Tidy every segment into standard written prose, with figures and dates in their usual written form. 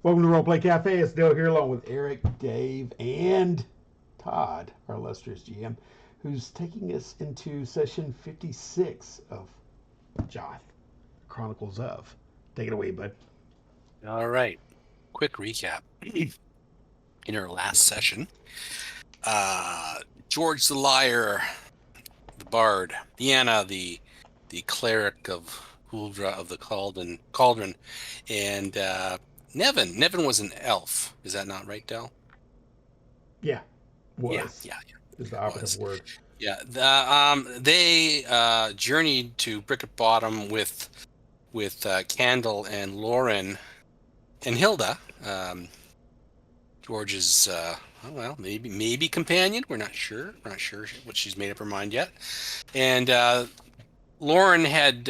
Welcome to Roleplay Cafe. It's Dale here along with Eric, Dave, and Todd, our illustrious GM, who's taking us into session 56 of Joth, Chronicles of. Take it away, bud. All right. Quick recap. In our last session, uh, George the Liar, the Bard, Deanna, the cleric of Huldra of the Cauldron, and Nevin. Nevin was an elf. Is that not right, Del? Yeah, Yeah, was yeah, is the yeah, operative was. word. Yeah. They journeyed to Bricket Bottom with Candle and Lauren and Hilda. George's maybe companion. We're not sure. We're not sure what she's made up her mind yet. And Lauren had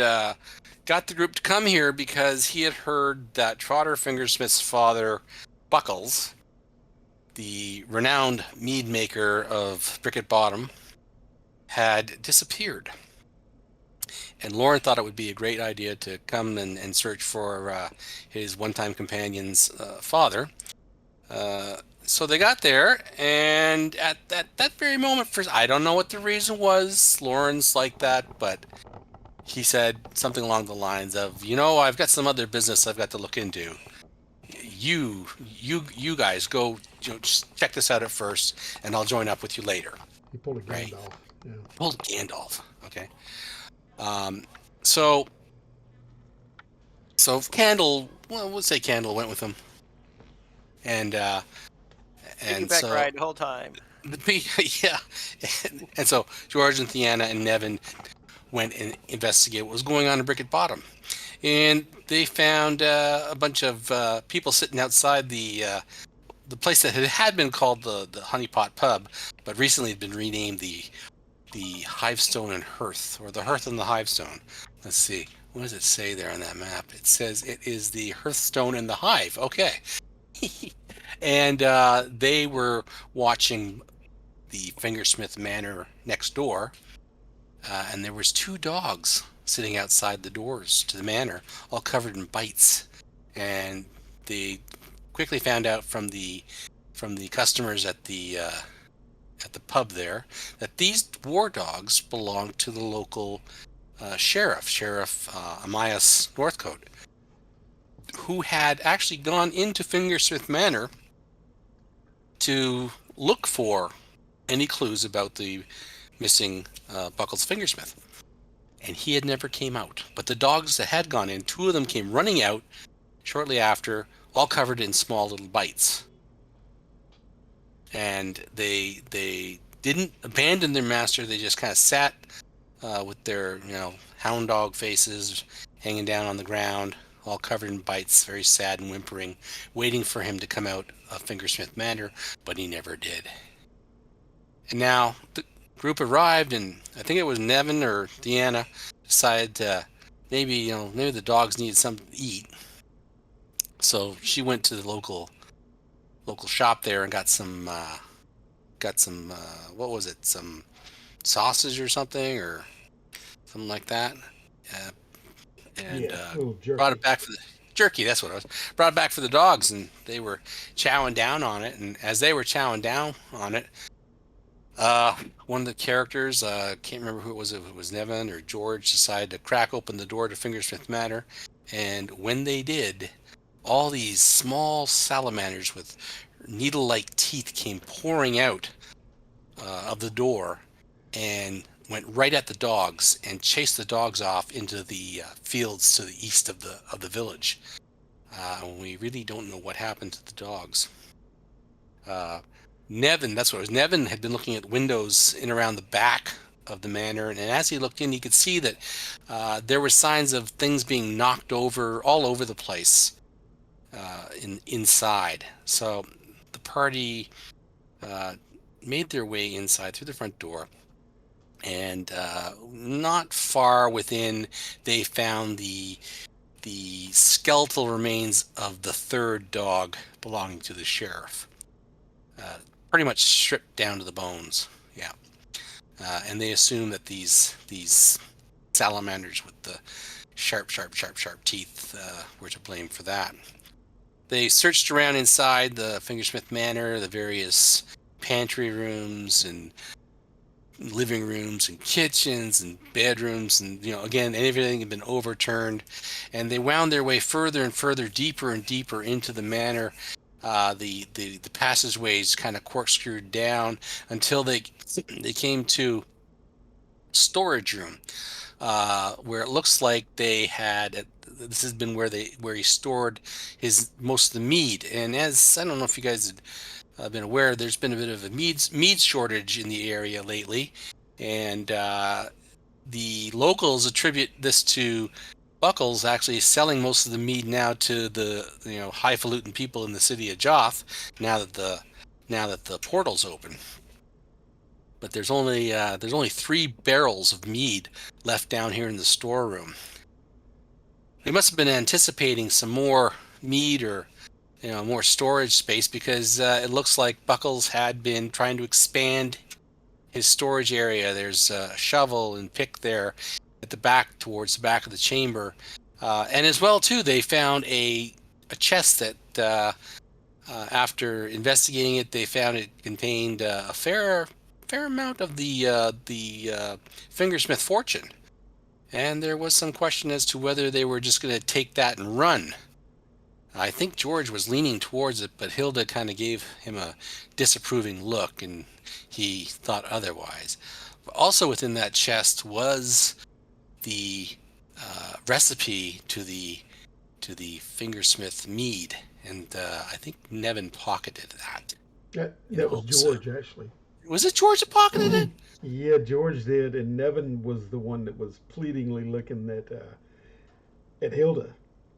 got the group to come here because he had heard that Trotter Fingersmith's father, Buckles, the renowned mead maker of Bricket Bottom, had disappeared. And Lauren thought it would be a great idea to come and search for his one-time companion's father. So they got there, and at that very moment, first, I don't know what the reason was. Lauren's like that, but he said something along the lines of, I've got some other business I've got to look into. You guys go, just check this out at first, and I'll join up with you later. He pulled a Right? Gandalf. Yeah. Well, Gandalf. Okay. Um, so Candle, well, we'll say Candle went with him, and Piggyback so ride the whole time. yeah, and so George and Theana and Nevin went and investigated what was going on in Bricket Bottom, and they found a bunch of people sitting outside the place that had been called the Honeypot Pub, but recently had been renamed the Hivestone and Hearth, or the Hearth and the Hivestone. Let's see, what does it say there on that map? It says it is the Hearthstone and the Hive. Okay. And they were watching the Fingersmith Manor next door, and there was two dogs sitting outside the doors to the manor, all covered in bites. And they quickly found out from the customers at the pub there that these war dogs belonged to the local Sheriff Amias Northcote, who had actually gone into Fingersmith Manor to look for any clues about the missing Buckles Fingersmith. And he had never came out. But the dogs that had gone in, two of them came running out shortly after, all covered in small little bites. And they didn't abandon their master. They just kind of sat with their hound dog faces hanging down on the ground, all covered in bites, very sad and whimpering, waiting for him to come out of Fingersmith Manor, but he never did. And now the group arrived, and I think it was Nevin or Deanna decided to maybe the dogs needed something to eat. So she went to the local shop there and got some what was it? Some sausage or something like that. Uh, and Yeah, a little jerky. brought it back for the jerky. That's what it was. Brought it back for the dogs, and they were chowing down on it. And as they were chowing down on it, one of the characters, can't remember who it was, if it was Nevin or George, decided to crack open the door to Fingersmith Manor. And when they did, all these small salamanders with needle-like teeth came pouring out of the door and went right at the dogs and chased the dogs off into the fields to the east of the village. We really don't know what happened to the dogs. Nevin, that's what it was. Nevin had been looking at windows in around the back of the manor, and as he looked in, he could see that there were signs of things being knocked over all over the place inside. So the party made their way inside through the front door, and not far within, they found the skeletal remains of the third dog belonging to the sheriff. Pretty much stripped down to the bones. Yeah. And they assume that these salamanders with the sharp teeth were to blame for that. they searched around inside the Fingersmith Manor, the various pantry rooms and living rooms and kitchens and bedrooms, and again, everything had been overturned, and they wound their way further and further, deeper and deeper into the manor. The passageways kind of corkscrewed down until they came to storage room, where it looks like they had. This has been where he stored most of the mead. And as I don't know if you guys had been aware, there's been a bit of a mead shortage in the area lately, and the locals attribute this to Buckles actually selling most of the mead now to the highfalutin people in the city of Joth now that the portal's open. But there's only 3 barrels of mead left down here in the storeroom. They must have been anticipating some more mead or more storage space, because it looks like Buckles had been trying to expand his storage area. There's a shovel and pick there at the back, towards the back of the chamber, and as well too, they found a chest that after investigating it, they found it contained a fair amount of the Fingersmith fortune, and there was some question as to whether they were just going to take that and run. I think George was leaning towards it, but Hilda kind of gave him a disapproving look, and he thought otherwise. Also within that chest was the recipe to the Fingersmith mead, and I think Nevin pocketed that. That was George, actually. Was it George that pocketed it? Yeah, George did, and Nevin was the one that was pleadingly looking at Hilda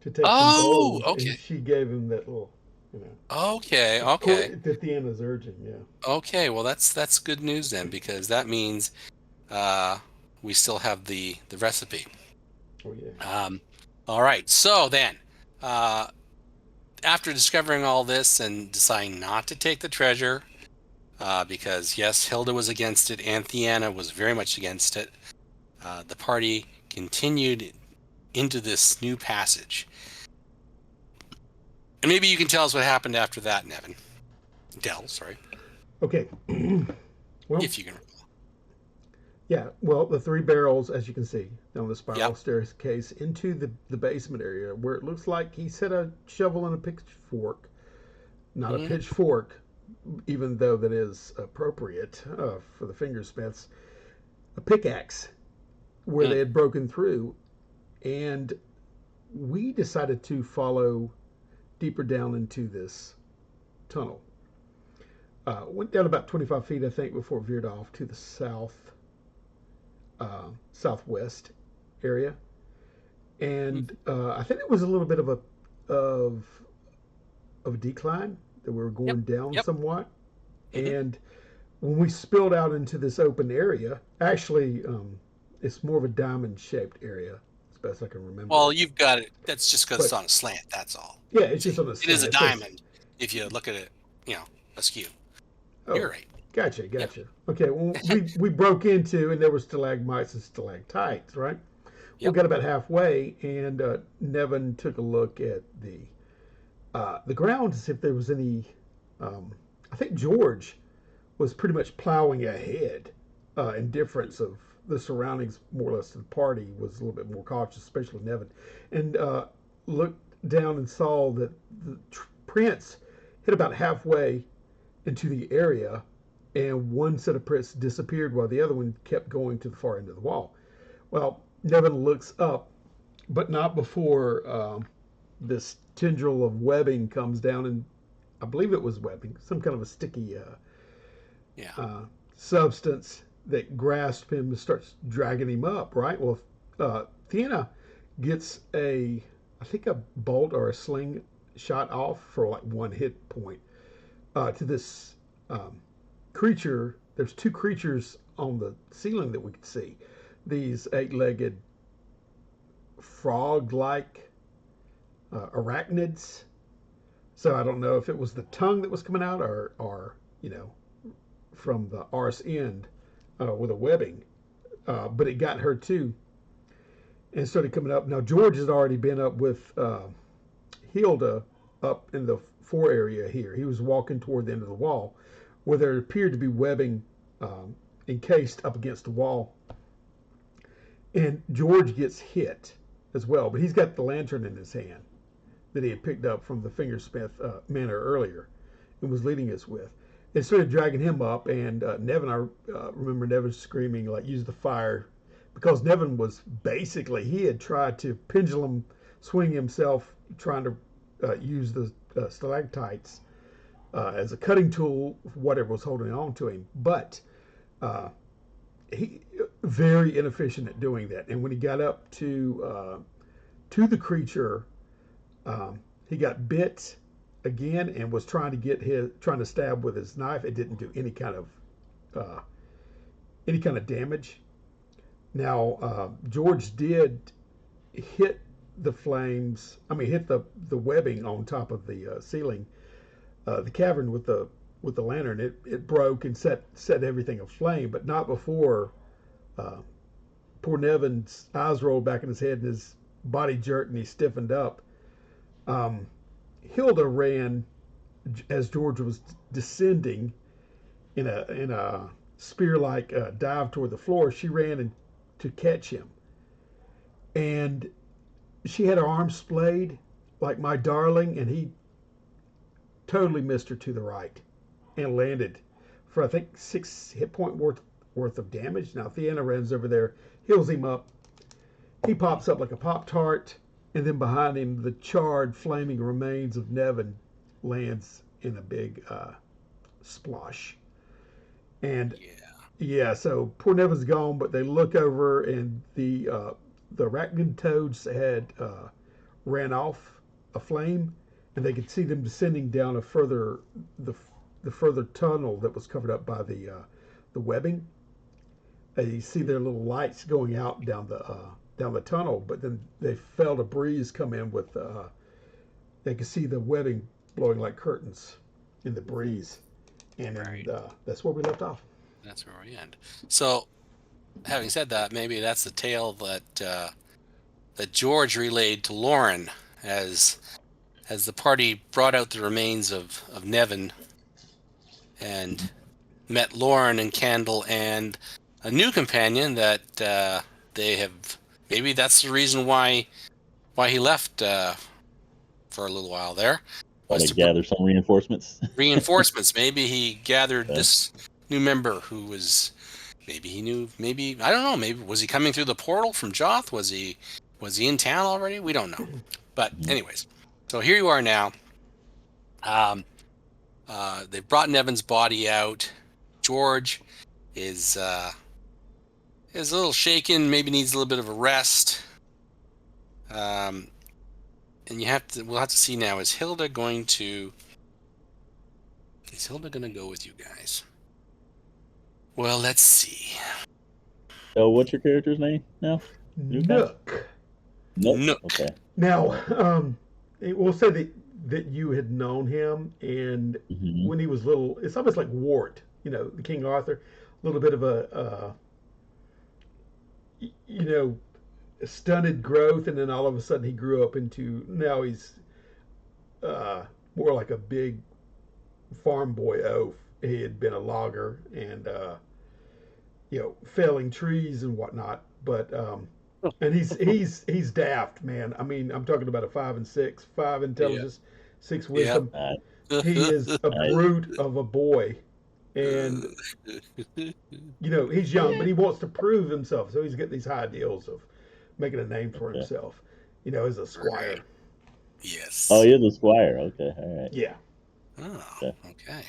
to take some gold, okay. and she gave him that little, Okay. That Theana's urging, yeah. Okay, well that's good news then, because that means we still have the recipe. Oh yeah. All right. So then, after discovering all this and deciding not to take the treasure, because yes, Hilda was against it and Theana was very much against it, the party continued into this new passage. And maybe you can tell us what happened after that, Nevin. Del, sorry. Okay. Well, if you can. Yeah, well, the 3 barrels, as you can see, down the spiral staircase into the basement area, where it looks like he set a shovel and a pitchfork. Not a pitchfork, even though that is appropriate for the Fingersmiths. A pickaxe, where they had broken through. And we decided to follow deeper down into this tunnel. Went down about 25 feet, I think, before it veered off to the southwest area, and I think it was a little bit of a decline that we were going down somewhat. And when we spilled out into this open area, actually, it's more of a diamond-shaped area, as best I can remember. Well, you've got it. That's just because it's on a slant. That's all. Yeah, it's just on a slant. It is a diamond if you look at it, askew. Oh, you're right. Gotcha. Okay, well, we broke into, and there were stalagmites and stalactites, right? We got about halfway, and Nevin took a look at the ground to see if there was any. I think George was pretty much plowing ahead, in difference of the surroundings, more or less, to the party was a little bit more cautious, especially Nevin, and looked down and saw that the prints hit about halfway into the area, and one set of prints disappeared while the other one kept going to the far end of the wall. Well, Nevin looks up, but not before this tendril of webbing comes down, and I believe it was webbing, some kind of a sticky substance that grasped him and starts dragging him up, right? Well, Theana gets I think a bolt or a sling shot off for like 1 hit point to this creature. There's 2 creatures on the ceiling that we could see. These 8-legged frog-like arachnids. So I don't know if it was the tongue that was coming out or from the arse end with a webbing. But it got her too and started coming up. Now, George had already been up with Hilda up in the fore area here. He was walking toward the end of the wall where there appeared to be webbing encased up against the wall. And George gets hit as well, but he's got the lantern in his hand that he had picked up from the fingersmith manor earlier and was leading us with. They started dragging him up, and Nevin, I remember Nevin screaming, like, use the fire, because Nevin was basically, he had tried to pendulum swing himself, trying to use the stalactites as a cutting tool, whatever was holding on to him. But he very inefficient at doing that. And when he got up to the creature, he got bit again and was trying to stab with his knife. It didn't do any kind of damage. Now George did hit the flames. I mean, hit the webbing on top of the ceiling, the cavern with the lantern. It broke and set everything aflame, but not before poor Nevin's eyes rolled back in his head and his body jerked and he stiffened up. Hilda ran as George was descending in a spear-like dive toward the floor. She ran to catch him, and she had her arms splayed like my darling, and he totally missed her to the right and landed for I think 6 hit point worth of damage. Now Theana runs over there, heals him up. He pops up like a Pop-Tart. And then behind him, the charred, flaming remains of Nevin lands in a big splosh. And yeah, so poor Nevin's gone, but they look over and the arachnid toads had ran off aflame, and they could see them descending down the further tunnel that was covered up by the webbing. You see their little lights going out down the tunnel, but then they felt a breeze come in with they could see the webbing blowing like curtains in the breeze, and right. That's where we left off. That's where we end. So, having said that, maybe that's the tale that George relayed to Lauren as the party brought out the remains of Nevin and met Lauren and Candle and a new companion that they have. Maybe that's the reason why he left for a little while there. Was to gather some reinforcements. Reinforcements. Maybe he gathered this new member who was. Maybe he knew. Maybe I don't know. Maybe was he coming through the portal from Joth? Was he in town already? We don't know. But anyways, so here you are now. They brought Nevin's body out. George is a little shaken, maybe needs a little bit of a rest. And we'll have to see now, is Hilda going to go with you guys? Well, let's see. So what's your character's name now? Nook. Nook. Okay. Now, we'll say that you had known him, and when he was little, it's almost like Wart, the King Arthur, a little bit of a stunted growth, and then all of a sudden he grew up into, now he's more like a big farm boy oaf. He had been a logger and felling trees and whatnot, but and he's daft, man. I mean, I'm talking about a 5 and 6, 5 intelligence, 6 wisdom. He is a brute of a boy. And he's young, but he wants to prove himself, so he's getting these high ideals of making a name for himself, as a squire. Yes. Oh, you're the squire. Okay, all right. Yeah. Oh, okay.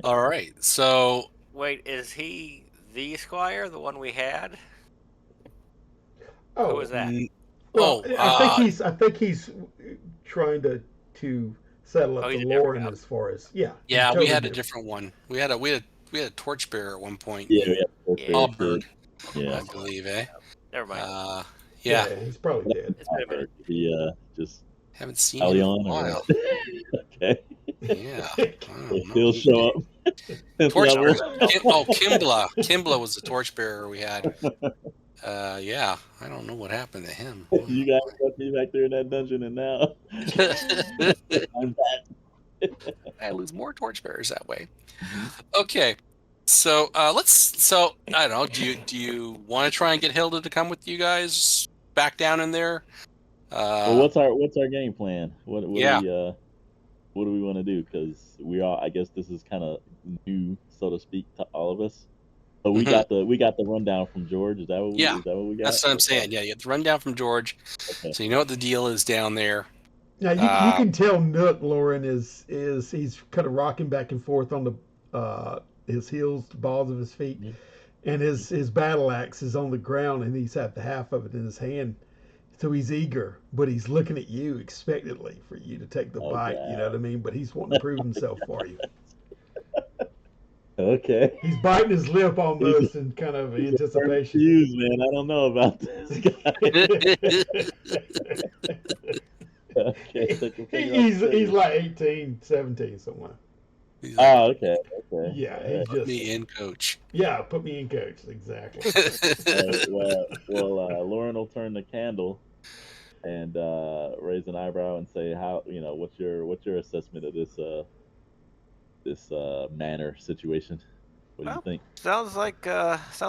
All right. So wait, is he the squire, the one we had? Oh, who was that? Well, I think he's trying to settle up the Lauren as far as totally we had a different one. We had a torchbearer at one point. Yeah, Auburn, I believe, Never mind. He's probably dead. He just haven't seen him in a while. Okay. Yeah. He'll show up. Torchbearer. Kimbla was the torchbearer we had. Yeah, I don't know what happened to him. You guys left me back there in that dungeon, and now I'm back. I lose more torchbearers that way. Mhm. Okay, so let's. So I don't know. Do you want to try and get Hilda to come with you guys back down in there? Well, what's our game plan? What do Yeah. we want to do? Because I guess this is kind of new, so to speak, to all of us. But we Mhm. got the rundown from George. Is that what Yeah, we got? that's what I'm Okay. saying. Yeah, you get the rundown from George, Okay. so you know what the deal is down there. Now you can tell Nook Lauren is he's kind of rocking back and forth on the his heels, the balls of his feet, Mhm. and his battle axe is on the ground, and he's had the half of it in his hand. So he's eager, but he's looking at you expectantly for you to take the bite. You know what I mean? But he's wanting to prove himself for you. Okay. He's biting his lip He's, almost in kind of he's a firm anticipation. fuse, man. I don't know about this guy. Okay, take a finger off he's the trigger. like 18, 17 somewhere. He's like, Oh, okay. Yeah, All he's right. put just me in, coach. yeah. Put me in, coach. Exactly. All right. Well, Lauren will turn the candle and raise an eyebrow and say, "How what's your assessment of this manor situation? What do you Well, think?" sounds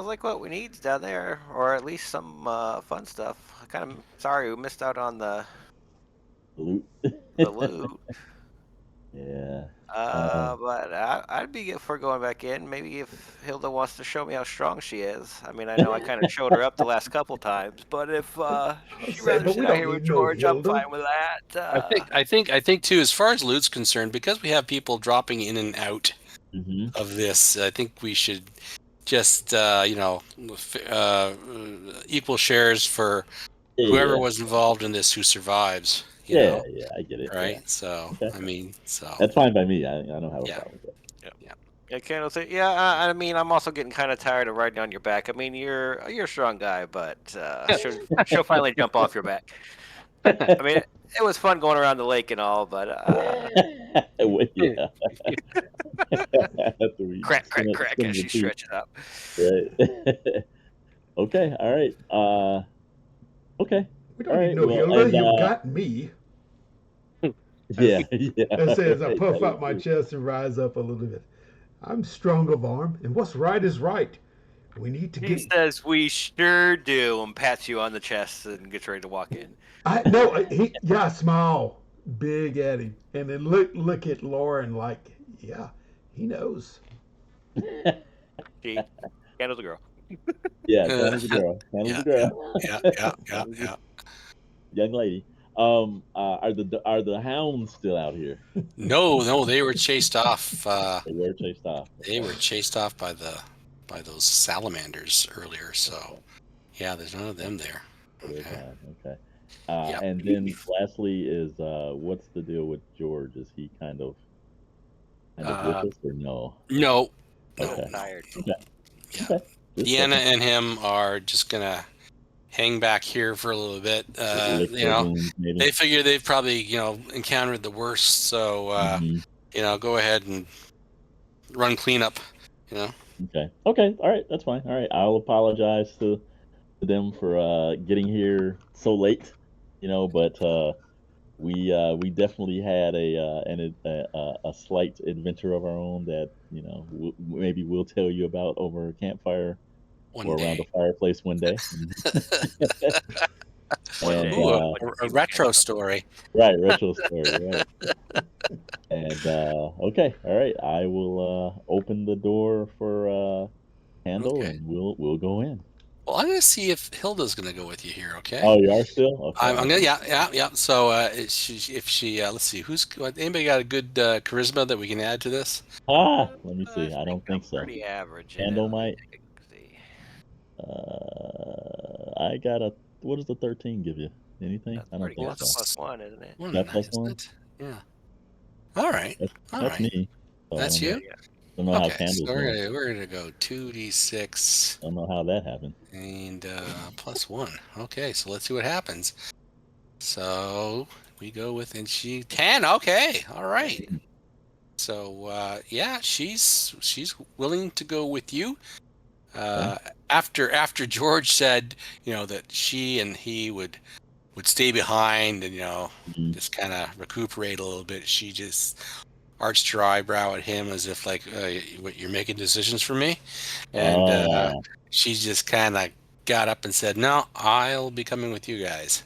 like what we need down there, or at least some fun stuff. I kind of sorry we missed out on the Loot. loot. Yeah. But I'd be good for going back in. Maybe if Hilda wants to show me how strong she is. I mean, I know I kind of showed her up the last couple times, but if she'd Say, rather but we sit out don't here with need no George, I'm Hilda. fine with that. I think too, as far as loot's concerned, because we have people dropping in and out hmm of this, I think we should just equal shares for whoever Yeah. was involved in this who survives. Yeah. I get it. Yeah. Right? So Okay. I mean, so That's fine by me. I don't have a yeah, problem with that. yeah. Yeah, Kendall said, yeah. I mean, I'm also getting kind of tired of riding on your back. I mean, you're a strong guy, but she'll finally jump off your back. I mean, it was fun going around the lake and all, but Well, yeah. After we crack, crack, crack spin as the she two, stretches up. right? Okay. All right. Okay. We All don't need right. no Well, Hilda. and You've got me. yeah, yeah. I say as I Right, puff that is out my true. chest and rise up a little bit. I'm strong of arm, and what's right is right. We need to He get. says, "We sure do," and pats you on the chest and gets ready to walk in. I no. He yeah. Smile big at him, and then look at Lauren like yeah. He knows. She handles the girl. Yeah, Tana's a girl. Tana's Yeah, a girl. Tana's a yeah. young lady. Are the hounds still out here? No, they were chased off. They were chased off. They Okay. were chased off by those salamanders earlier. So yeah, there's none of them there. There's Okay. none. Okay. Yep. And then lastly is what's the deal with George? Is he kind of with us or no? No, Okay. Tired. Okay. yeah. Okay. Just Deanna checking. and him are just gonna hang back here for a little bit. Lick their wounds, maybe. They figure they've probably encountered the worst. So Mhm. go ahead and run cleanup. Okay. Okay. All right. That's fine. All right. I'll apologize to them for getting here so late. But we definitely had a slight adventure of our own that maybe we'll tell you about over a campfire One or around day. the fireplace one day. One And day. Ooh, a retro story. right, retro story, right? And okay, all right. I will open the door for Handle, Okay. and we'll go in. Well, I'm gonna see if Hilda's gonna go with you here. Okay. Oh, you are still okay. I'm gonna yeah. So if she let's see, anybody got a good charisma that we can add to this? Let me see. I don't I'm think so. pretty average. Handle Let me might. take a see. I got a. What does the 13 give you? Anything? That's I don't pretty think good. so. That's +1, isn't it? Well, That nice, +1? isn't it? Yeah. All right. All That's right. me. So That's you. Yeah. I don't know how Okay. Handle's So doing. we're gonna go 2d6 I don't know how that happened. and +1. Okay. So let's see what happens. So we go with and she 10. Okay. All right. So yeah, she's willing to go with you. After George said, that she and he would stay behind and Mhm. just kind of recuperate a little bit, she just arched her eyebrow at him as if like, what, you're making decisions for me? And she just kind of got up and said, no, I'll be coming with you guys.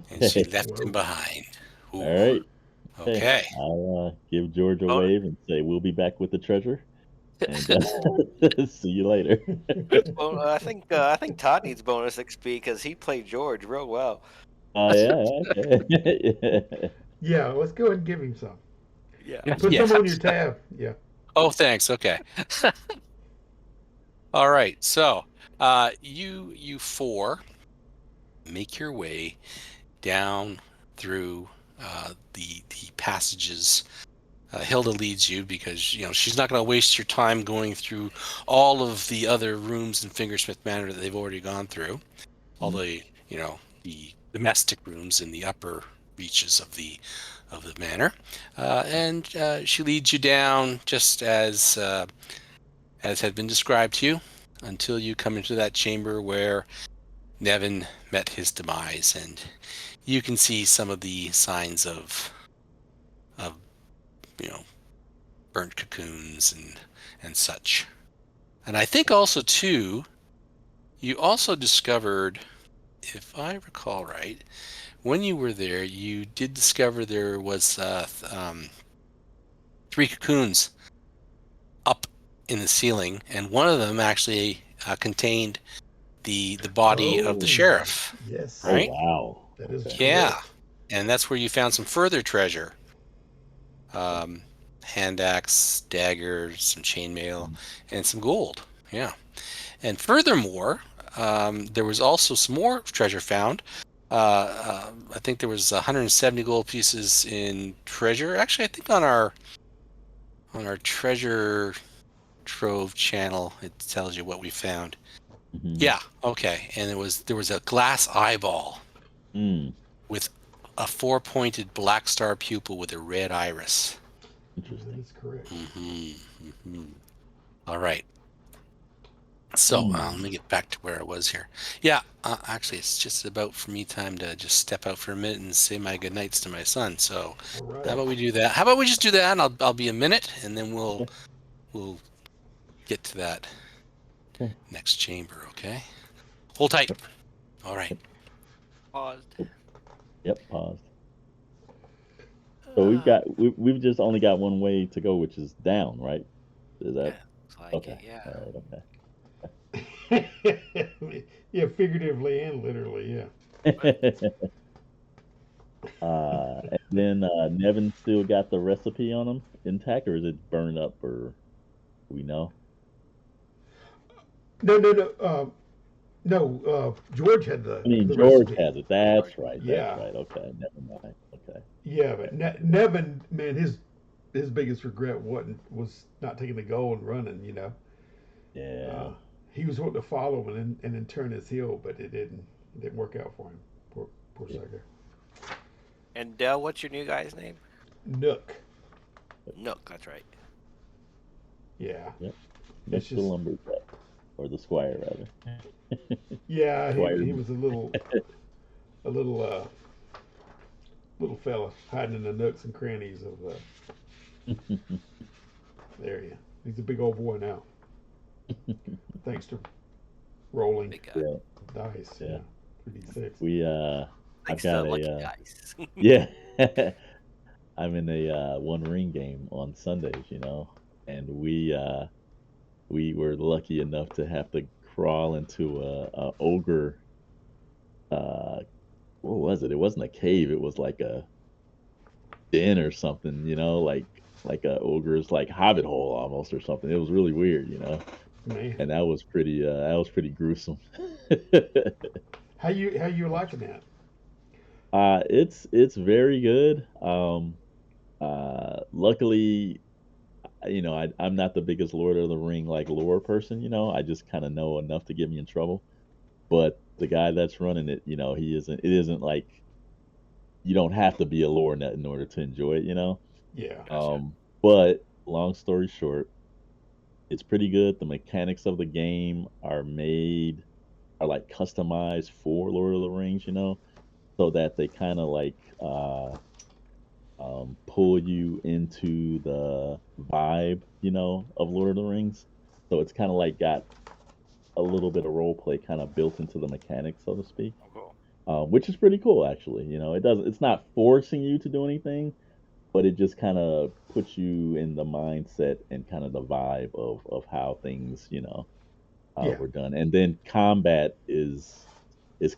And she left him Whoa. behind. Ooh, All right. okay. I'll give George a Oh. wave and say we'll be back with the treasure, and see you later. Well, I think Todd needs bonus XP because he played George real well. Yeah, okay. Yeah, let's go ahead and give him some. Yeah. Put Yeah. some on your tab. Yeah. Oh, thanks. Okay. All right. So, you four make your way down through the passages. Hilda leads you because she's not going to waste your time going through all of the other rooms in Fingersmith Manor that they've already gone through, all the the domestic rooms in the upper reaches of the manor, and she leads you down just as had been described to you, until you come into that chamber where Nevin met his demise, and you can see some of the signs of you know burnt cocoons and such. And I think also too, you also discovered, if I recall right, when you were there, you did discover there was 3 cocoons up in the ceiling, and one of them actually contained the body of the Oh, sheriff. yes. Oh Right? wow. That is Okay. Yeah, correct. and that's where you found some further treasure. Hand axe, dagger, some chainmail, and some gold. Yeah. And furthermore, there was also some more treasure found. I think there was 170 gold pieces in treasure. Actually, I think on our treasure trove channel, it tells you what we found. Mhm. Yeah. Okay. And there was a glass eyeball Mm, with a 4-pointed black star pupil with a red iris. That interesting. is correct. All right. So let Mm. me get back to where I was here. Yeah, actually, it's just about for me time to just step out for a minute and say my goodnights to my son. So All how right. about we do that? How about we just do that, and I'll be a minute, and then Okay. we'll get to that Okay. next chamber. Okay. Hold tight. All right. Paused. Yep. Paused. So we've just only got one way to go, which is down, right? Is that Looks like okay? it, yeah. All right. Okay. Yeah, figuratively and literally. Yeah. And then Nevin still got the recipe on him intact, or is it burned up, or do we know? No, no, no. No. George had I mean, the George recipe. has it. That's right. That's Yeah. right. Okay. Never mind. Okay. Yeah, but Nevin, man, his biggest regret was not taking the goal and running. Yeah. He was wanting to follow him and then turn his heel, but it didn't work out for him. Poor Yeah. sucker. And Dell, what's your new guy's name? Nook. Nook, that's right. Yeah. Yep. It's Nook the just lumberjack, or the squire rather. yeah. Squire. He was a little little fella hiding in the nooks and crannies of there. Yeah. He's a big old boy now, thanks to rolling Big guy. Yeah. dice. Yeah. Yeah. 3d6. We I've Thanks to got Lucky a Dice. yeah. I'm in a One Ring game on Sundays, and we were lucky enough to have to crawl into a ogre. What was it? It wasn't a cave. It was like a den or something. Like a ogre's like hobbit hole almost or something. It was really weird, Man, and that was pretty gruesome. how you liking that? It's very good. Luckily, I'm not the biggest Lord of the Ring like lore person. I just kind of know enough to get me in trouble. But the guy that's running it, he isn't. It isn't like you don't have to be a lore nut in order to enjoy it. Yeah. Gotcha. But long story short, It's pretty good. The mechanics of the game are like customized for Lord of the Rings, so that they kind of like pull you into the vibe, of Lord of the Rings. So it's kind of like got a little bit of role play kind of built into the mechanics, so to speak, which is pretty cool, actually. It's not forcing you to do anything, but it just kind of puts you in the mindset and kind of the vibe of how things, were done. And then combat is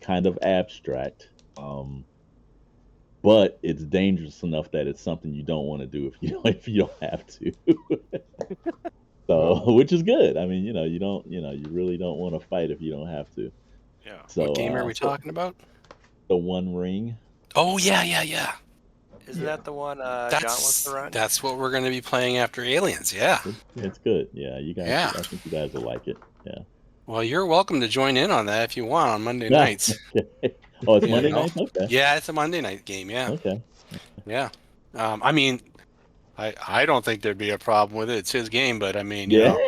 kind of abstract, but it's dangerous enough that it's something you don't want to do if you don't have to. So, which is good. I mean, you really don't want to fight if you don't have to. Yeah. So, What game are we talking about? The One Ring. Oh yeah. Isn't that the one John wants to run? That's what we're going to be playing after Aliens. Yeah. It's good. Yeah, you guys. Yeah. I think you guys will like it. Yeah. Well, you're welcome to join in on that if you want on Monday nights. Okay. Oh, it's Monday night. Okay. Yeah, it's a Monday night game. Yeah. Okay. Yeah. I mean, I don't think there'd be a problem with it. It's his game, but I mean, you know,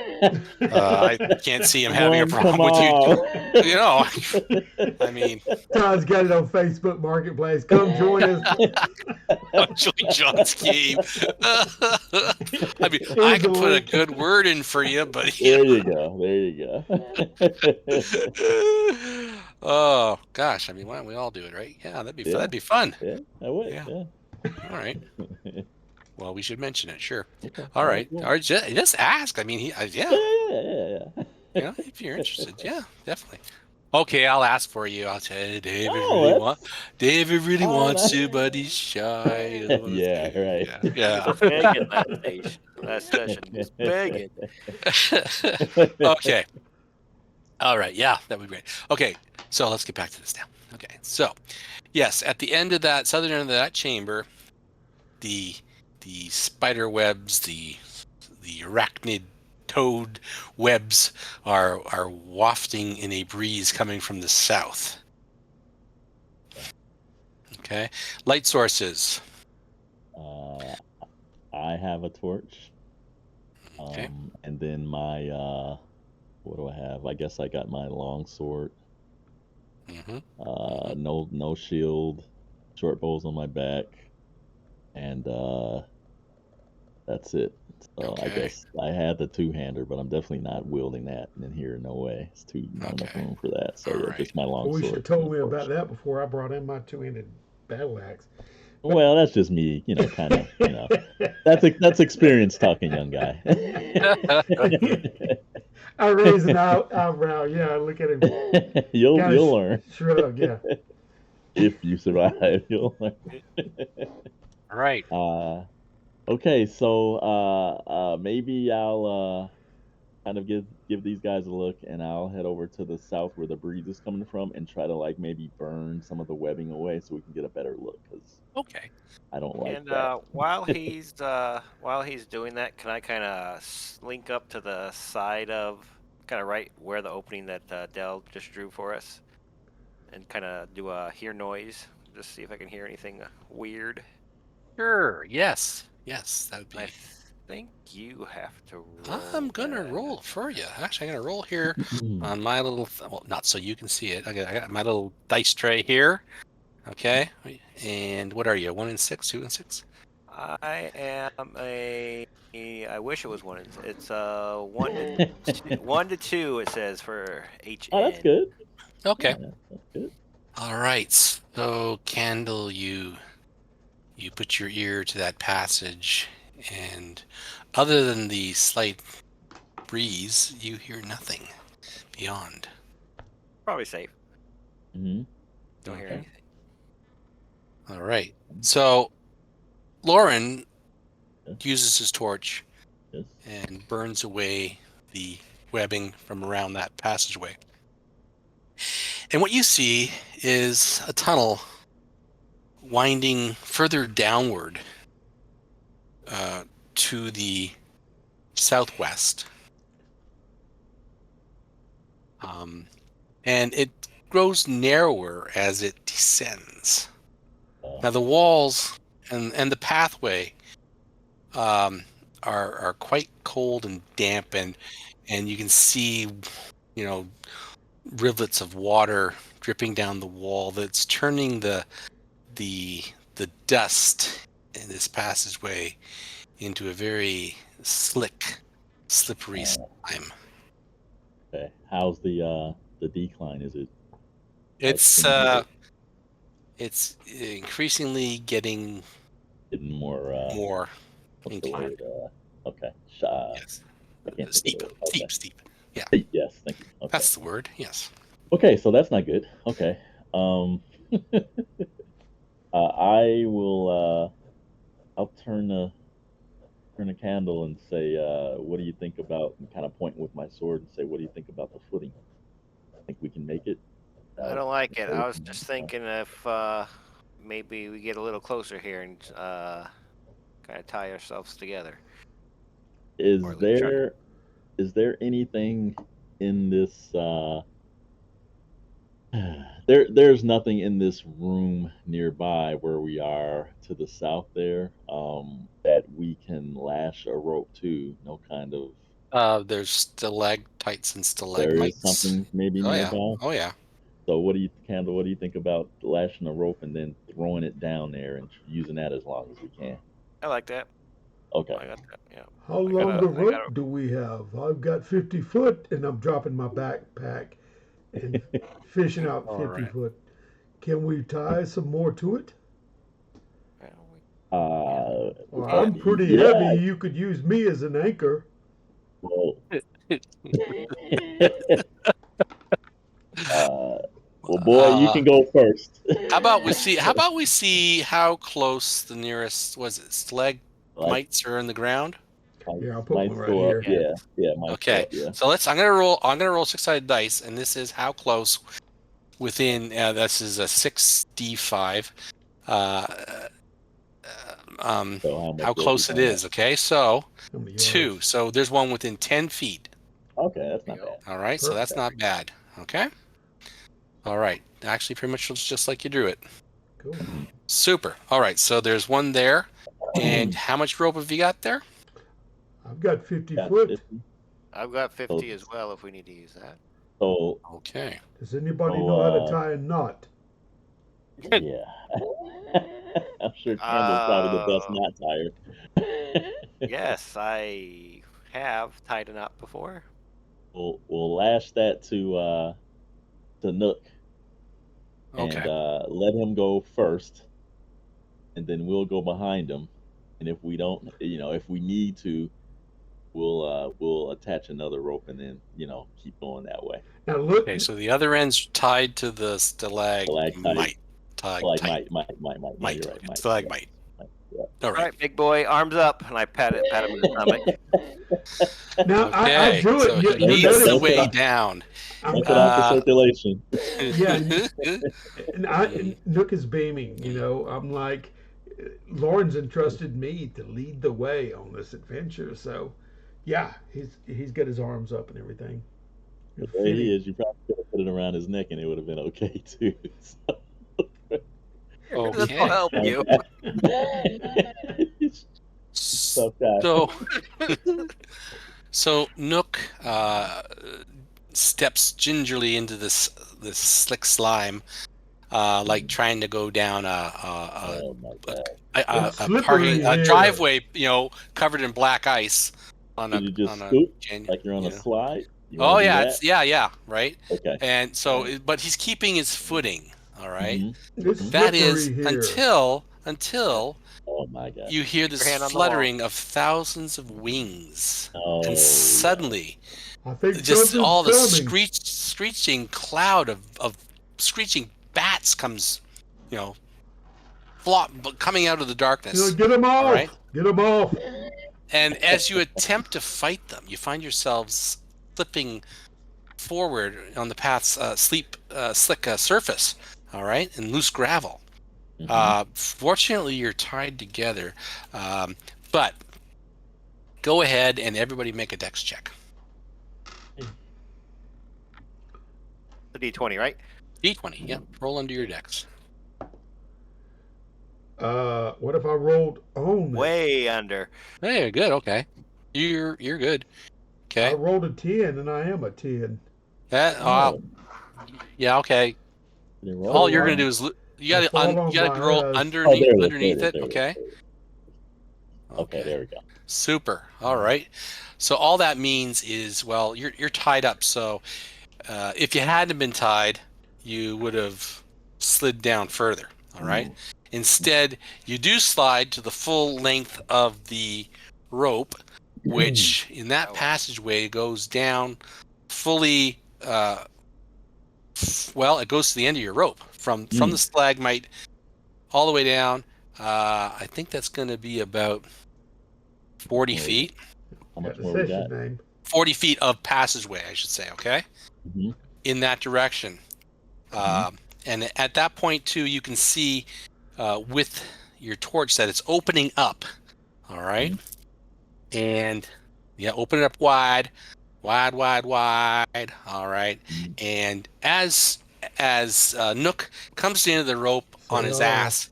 I can't see him having a problem with you. You know, I mean, Todd's got it on Facebook Marketplace. Come join us. actually, John's game. I mean, I could put a good word in for you, but There you go. Oh gosh, I mean, why don't we all do it, right? Yeah, that'd be fun. That'd be fun. Yeah, I would. Yeah. Yeah. All right. Well, we should mention it, sure. Okay. All right. Cool. Or just ask. I mean, yeah. Yeah. You know, if you're interested, yeah, definitely. Okay, I'll ask for you. I'll tell you, David really wants to, but he's shy. Yeah, right. Yeah. Just begging that session. Just begging. Okay. All right. Yeah, that would be great. Okay, so let's get back to this now. Okay, so yes, at the end of that southern end of that chamber, the spider webs, the arachnid toad webs are wafting in a breeze coming from the south. Okay, light sources. I have a torch. Okay. And then my what do I have? I guess I got my long sword. Mm-hmm. No shield, short bows on my back, and that's it. So I Okay. guess I had the two-hander, but I'm definitely not wielding that in here. No way. It's not enough room for that. So All yeah, right. just my long Well, sword. we should have told me about that before I brought in my two-handed battle axe. Well, that's just me, kind of, that's experience talking, young guy. I raise an eyebrow. Yeah, look at him. You'll learn. Shrug. Yeah. If you survive, you'll learn. All right. Okay, so maybe I'll kind of give these guys a look, and I'll head over to the south where the breeze is coming from, and try to like maybe burn some of the webbing away so we can get a better look. Because Okay. I don't like And that. while he's doing that, can I kind of slink up to the side of kind of right where the opening that Dell just drew for us, and kind of do a hear noise, just see if I can hear anything weird. Sure. Yes. That would be. I think you have to roll. I'm gonna that. roll for you. Actually, I'm gonna roll here on my little. Well, not so you can see it. I got my little dice tray here. Okay. And what are you? 1 and 6, 2 and 6. I am I wish it was 1. It's 1 to 2, 1 to 2. It says for HN. Oh, that's good. Okay. Yeah, that's good. All right. So, Candle, you put your ear to that passage, and other than the slight breeze, you hear nothing beyond. Probably safe. Mm-hmm. Don't hear Okay. anything. All right. So, Lauren Yes. uses his torch Yes. and burns away the webbing from around that passageway. And what you see is a tunnel winding further downward to the southwest. And it grows narrower as it descends. Now the walls and the pathway are are quite cold and damp, and you can see, rivulets of water dripping down the wall that's turning the dust in this passageway into a very slick, slippery slime. Okay. How's the decline? Is it It's getting it's increasingly getting more more what's the inclined. word? Okay. Yes, I can't think of steep, the word. Okay. steep. Yeah, Yes, thank you. Okay. that's the word. Yes. Okay, so that's not good. Okay. I will I'll turn the candle and say, what do you think about, and kind of point with my sword and say, what do you think about the footing? Think we can make it? I Without don't like it. I was breaking just anything? thinking if maybe we get a little closer here and kind of tie ourselves together, or Is at least try. there anything in this there's nothing in this room nearby where we are to the south there, that we can lash a rope to? No kind of There's stalactites and there is stalagmites. something maybe Oh yeah. nearby. Oh yeah. So Candle, what do you think about lashing a rope and then throwing it down there and using that as long as we can? I like that. Okay. I got that. Yeah. How I long gotta. the I rope gotta. do we have? I've got 50 foot, and I'm dropping my backpack and fishing out All 50 right. foot. Can we tie some more to it? Uh, Well, I'm pretty yeah. heavy. You could use me as an anchor. Well, well, boy, you can go first. How about we see? How about we see how close the nearest stalagmites are in the ground? Yeah, I'll put Might one right go up. here. Yeah. Yeah, might go Okay, up. Yeah. so let's. I'm gonna roll. I'm gonna roll 6-sided dice, and this is how close within. This is a 6d5. Uh, So how much how rope we close it talking is? Okay, so How many 2. yards? So there's one within 10 feet. about? Okay, that's There not you go. bad. All right, so that's not bad. Okay. All right. Actually, pretty much looks just like you drew it. Cool. Super. All right, so there's one there. And how much rope have you got there? I've got 50 Got foot. 50. I've got 50 as well if we need to use that. So, Okay. Does anybody know how to uh, tie a knot? yeah. I'm sure Candle's probably the best knot tire. Yes, I have tied a knot before. We'll lash that to Nook and Okay. let him go first, and then we'll go behind him. And if we don't, if we need to, we'll attach another rope and then keep going that way. Now look. Okay, so the other end's tied to the stalagmite. Stalactite. Like Tight. might. No, you're right. Might. Stalagmite. Yeah. All All right. right, big boy, arms up, and I pat him in the stomach. Now I Okay. drew it. So You, he you leads notice the Don't way put down. I'm, it out for Uh, circulation. and Nook is beaming. I'm like, Lauren's entrusted me to lead the way on this adventure. So, yeah, he's got his arms up and everything. The way he is, you probably could have put it around his neck and it would have been okay too. So, This will help you. Tough guy. So Nook steps gingerly into this slick slime, like trying to go down Oh my god! a slippery here. driveway, covered in black ice. Did you just scoop like you're on a slide? You Oh wanna do yeah, that? yeah, right. Okay. And so, Right. but he's keeping his footing. All right. It's That slippery is here. until Oh my god! you hear Keep your this hand on the wall. fluttering of thousands of wings, Oh, and suddenly, I think just something's all the coming. screeching cloud of screeching bats comes, coming out of the darkness. Get them off. All right. Get them off. And as you attempt to fight them, you find yourselves slipping forward on the path's slick surface. All right, and loose gravel. Fortunately, you're tied together, but go ahead and everybody make a dex check. The D20, right? D20, yeah. Roll under your dex. What if I rolled on this? Way under. Hey, good. Okay, you're good. I Okay. rolled a 10, and I am a 10. That Oh, yeah. Okay. did it All roll? you're So gonna do is I fall you on gotta my roll ass. Oh, there it is. There it underneath is. it. There it is. Okay. Okay, Okay. there we go. Super. All right. So all that means is, well, you're tied up. So if you hadn't been tied, you would have slid down further. All right. Instead, you do slide to the full length of the rope, which in that Oh. passageway goes down fully. Well, it goes to the end of your rope from the stalagmite all the way down. I think that's going to be about 40 feet. How Got much the more we session got? name. 40 feet of passageway, I should say. Okay, Mhm. in that direction. And at that point too, you can see with your torch that it's opening up. All right, and yeah, open it up wide. All right, and as Nook comes to the end of the rope on his ass,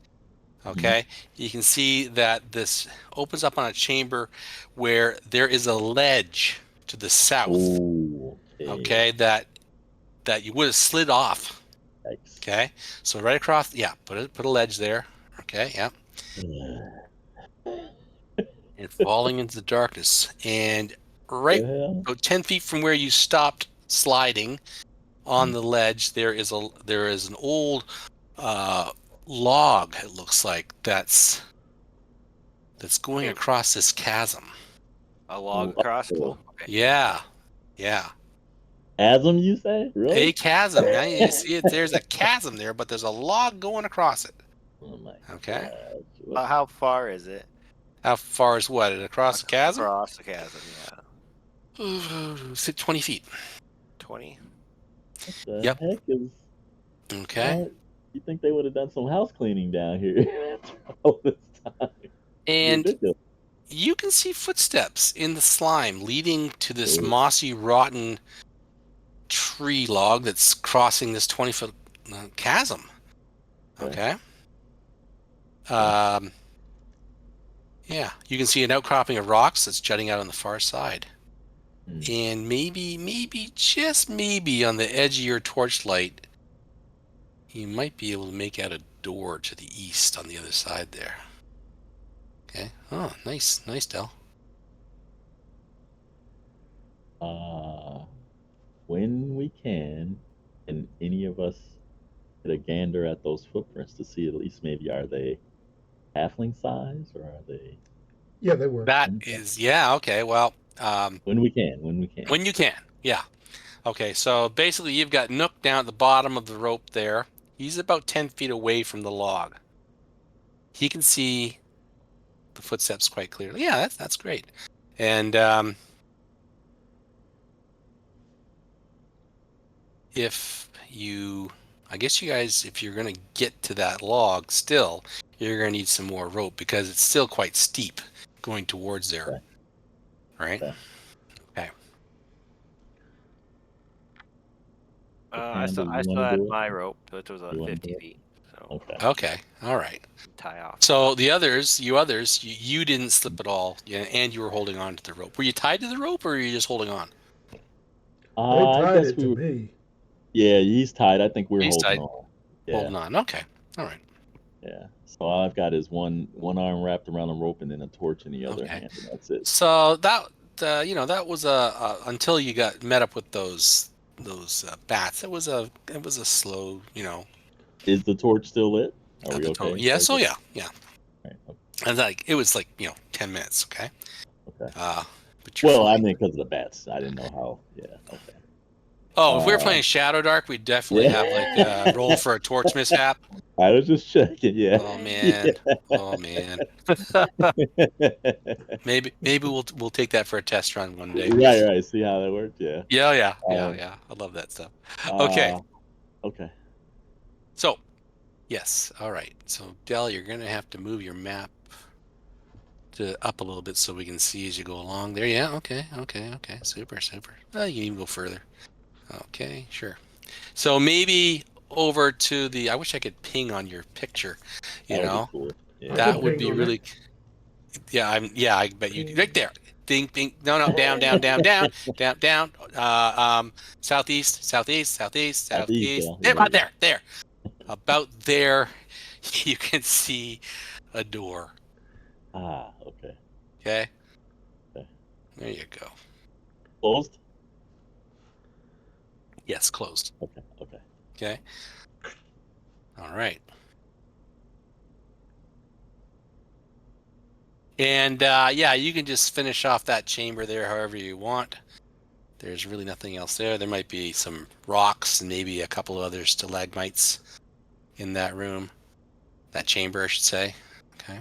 okay, you can see that this opens up on a chamber where there is a ledge to the south. Ooh, Okay, that you would have slid off. Yikes. Okay, so right across, yeah, put a ledge there. Okay, yeah, and falling into the darkness, and right The hell? about 10 feet from where you stopped sliding on the ledge, there is an old log. It looks like that's going across this chasm. A log across. Oh. Okay. Yeah. Chasm, you say? A Really? chasm. Now you see it. There's a chasm there, but there's a log going across it. Oh my Okay. God. How far is it? How far is what? Across the chasm? Across the chasm, yeah. 20 feet. 20. What the Yep. heck is? Okay. You think they would have done some house cleaning down here all this time? And Ridiculous. you can see footsteps in the slime leading to this mossy, rotten tree log that's crossing this 20-foot chasm. Okay. Yeah, you can see an outcropping of rocks that's jutting out on the far side. And maybe, just maybe on the edge of your torchlight, you might be able to make out a door to the east on the other side there. Okay. Oh, nice, Del. When we can any of us get a gander at those footprints to see at least maybe are they halfling size or are they? Yeah, they were. That is, yeah, okay. Well, when we can. When you can, yeah. Okay, so basically you've got Nook down at the bottom of the rope there. He's about 10 feet away from the log. He can see the footsteps quite clearly. Yeah, that's great. And I guess you guys, if you're going to get to that log still, you're going to need some more rope because it's still quite steep going towards there. Right? Okay. I still had my rope, which was 50 feet. So. Okay. All right. Tie off. So you didn't slip at all, and you were holding on to the rope. Were you tied to the rope, or were you just holding on? They tied it to me. Yeah, he's tied. I think we're He's holding tied. on. Yeah. Holding on. Okay. All right. Yeah. So all I've got is one arm wrapped around a rope and then a torch in the other hand, and that's it. So that was until you got met up with those bats. It was a slow, Is the torch still lit? Are we okay? Yes. Oh yeah. Right, okay. And it was 10 minutes. Okay. Okay. But I mean, because of the bats, I didn't know how. Yeah. Okay. Oh, if we were playing Shadow Dark, we'd definitely have a roll for a torch mishap. I was just checking. Yeah. Oh man. Yeah. Oh man. Maybe we'll take that for a test run one day. Right. See how that worked. Yeah. Yeah. I love that stuff. Okay. Okay. So, yes. All right. So, Del, you're going to have to move your map up a little bit so we can see as you go along there. Yeah. Okay. Super. You can even go further. Okay. Sure. So maybe over to I wish I could ping on your picture. You know. Cool. Yeah. That would be really. Yeah, I bet you right there. Ding, ding. No. Down. Southeast. Southeast, There, yeah. there. About there, you can see a door. Ah, okay. Okay. Okay. There you go. Closed? Yes, closed. Okay. Okay. All right. And you can just finish off that chamber there however you want. There's really nothing else there. There might be some rocks and maybe a couple of other stalagmites in that room. That chamber, I should say. Okay.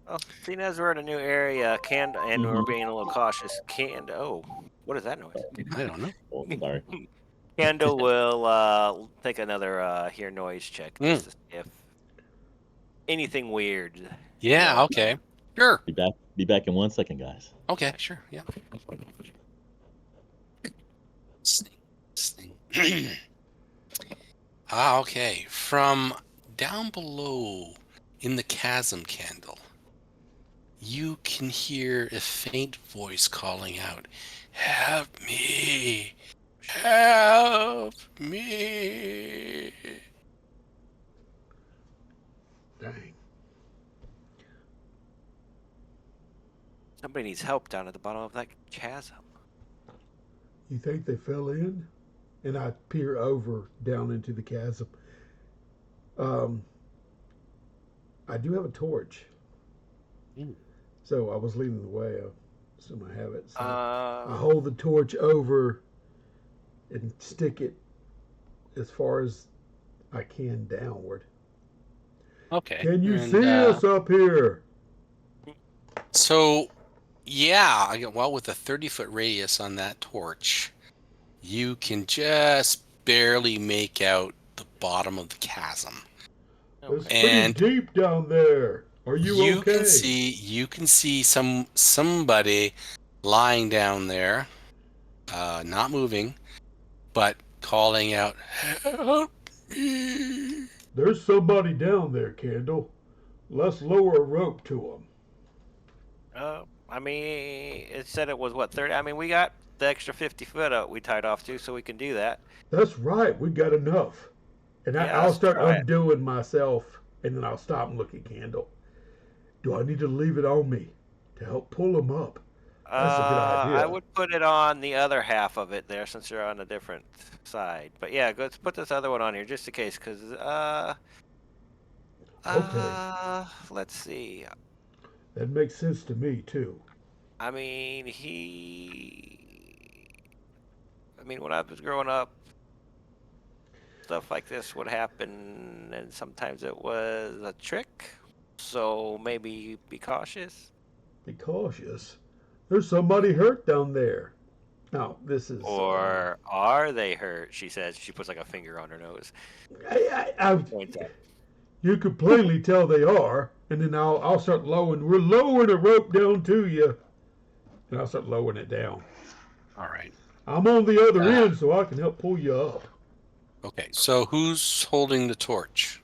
Well, seeing as we're in a new area, and we're Mhm. being a little cautious, what is that noise? I don't know. Oh, sorry. Candle will take another hear noise check just to see if anything weird. Yeah, okay. Sure. Be back in 1 second, guys. Okay, sure. Yeah. Sting. Okay. From down below in the chasm, Candle, you can hear a faint voice calling out, "Help me! Help me!" Dang. Somebody needs help down at the bottom of that chasm. You think they fell in? And I peer over down into the chasm. I do have a torch. So I was leading the way. I assume I have it. So I hold the torch over and stick it as far as I can downward. Okay. Can you see us up here? So, yeah, with a 30-foot radius on that torch, you can just barely make out the bottom of the chasm. It's pretty deep down there. Are you okay? You can see somebody lying down there, not moving, but calling out, "Help me!" There's somebody down there, Candle. Let's lower a rope to him. I mean, it said it was 30. I mean, we got the extra 50 foot we tied off to, so we can do that. That's right. We got enough. And I'll start undoing myself, and then I'll stop and look at Candle. Do I need to leave it on me to help pull him up? That's a good idea. I would put it on the other half of it there, since you're on a different side. But yeah, let's put this other one on here just in case, because okay. Let's see. That makes sense to me too. I mean, when I was growing up, stuff like this would happen, and sometimes it was a trick. So maybe be cautious. Be cautious. There's somebody hurt down there. Now, this is... Or are they hurt? She says. She puts like a finger on her nose. You could plainly tell they are. And then I'll start lowering. We're lowering a rope down to you. And I'll start lowering it down. All right. I'm on the other end, so I can help pull you up. Okay, so who's holding the torch?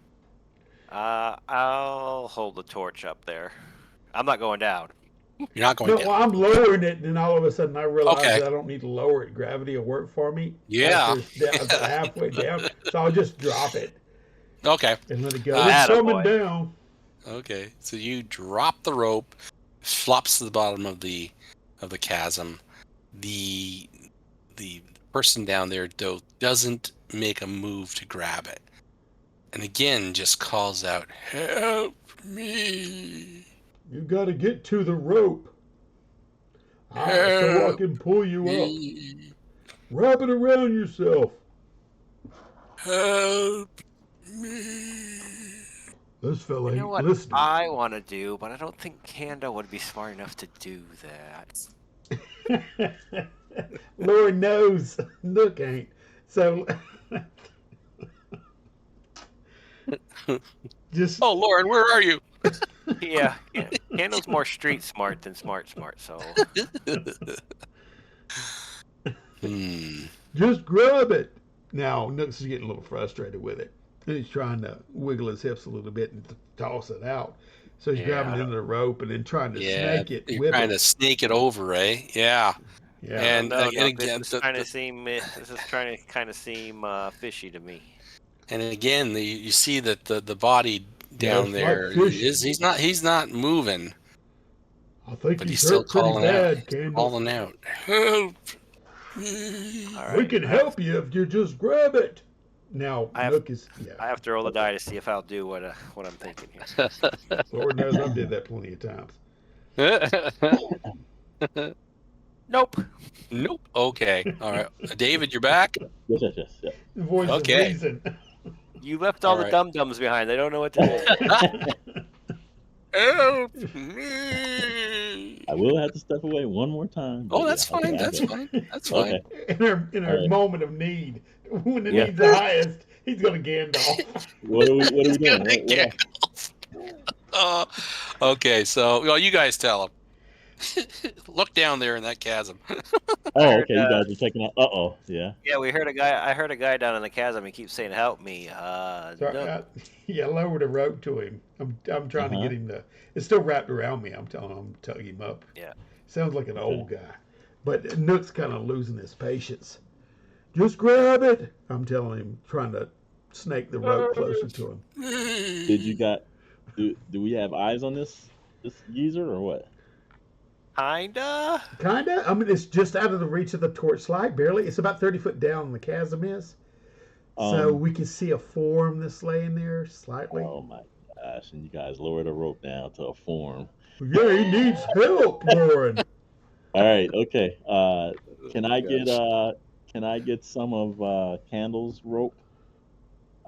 I'll hold the torch up there. I'm not going down. You're not going down. No, I'm lowering it, and then all of a sudden I realize that I don't need to lower it. Gravity will work for me. Yeah. Halfway down, so I'll just drop it. Okay. And let it go. It's coming down. Okay, so you drop the rope, flops to the bottom of the chasm. The person down there doesn't make a move to grab it, and again just calls out, "Help me!" You got to get to the rope so I can pull you up. Wrap it around yourself. Help me! This fella ain't what listening. I want to do, but I don't think Kando would be smart enough to do that. Lord knows. Look, ain't. So just. Oh, Lauren, where are you? Yeah. Kando's more street smart than smart. So. Just grab it. Now Nooks is getting a little frustrated with it. He's trying to wiggle his hips a little bit and toss it out. So he's Yeah, grabbing I into the rope and then trying to Yeah, snake it, you're whip trying it. to snake it over, eh? Yeah. Yeah. And No, again, this is trying to seem. This is trying to kind of seem fishy to me. you see that the body Yeah, down it's there like fishing. he's not moving, I think but he's he's still hurt pretty calling out. bad, He's Candle. calling out. Help! All We right, can help you if you just grab it. Now, I have- Nook is, yeah. I have to roll the die to see if I'll do what I'm thinking here. Lord knows I've did that plenty of times. Nope. Nope. Okay. All right. David, you're back. Yes. The voice Okay. of reason. You left all All the right. dum-dums behind. They don't know what to do. Help me! I will have to step away one more time. Oh, but that's yeah, okay, fine. I'll That's go. fine. That's fine. Okay. In our Right. moment of need, when the Yeah. need's the highest, he's gonna Gandalf. What are we He's doing? gonna get okay, so well, you guys tell him. Look down there in that chasm. Oh, heard, okay. You guys are checking out. Yeah. Yeah, we heard a guy. I heard a guy down in the chasm. He keeps saying, "Help me!" So No. yeah, lower the rope to him. I'm trying to get him to. It's still wrapped around me. I'm telling him, tug him up. Yeah. Sounds like an old guy, but Nook's kind of losing his patience. Just grab it. I'm telling him, trying to snake the rope closer to him. Did you got? Do we have eyes on this geezer or what? Kinda. Kinda. I mean, it's just out of the reach of the torchlight, barely. It's about 30 foot down the chasm is, so we can see a form that's laying there slightly. Oh my gosh! And you guys lower the rope down to a form. Yeah, he needs help, Lauren. All right. Okay. Can I gosh. get some of Candle's rope?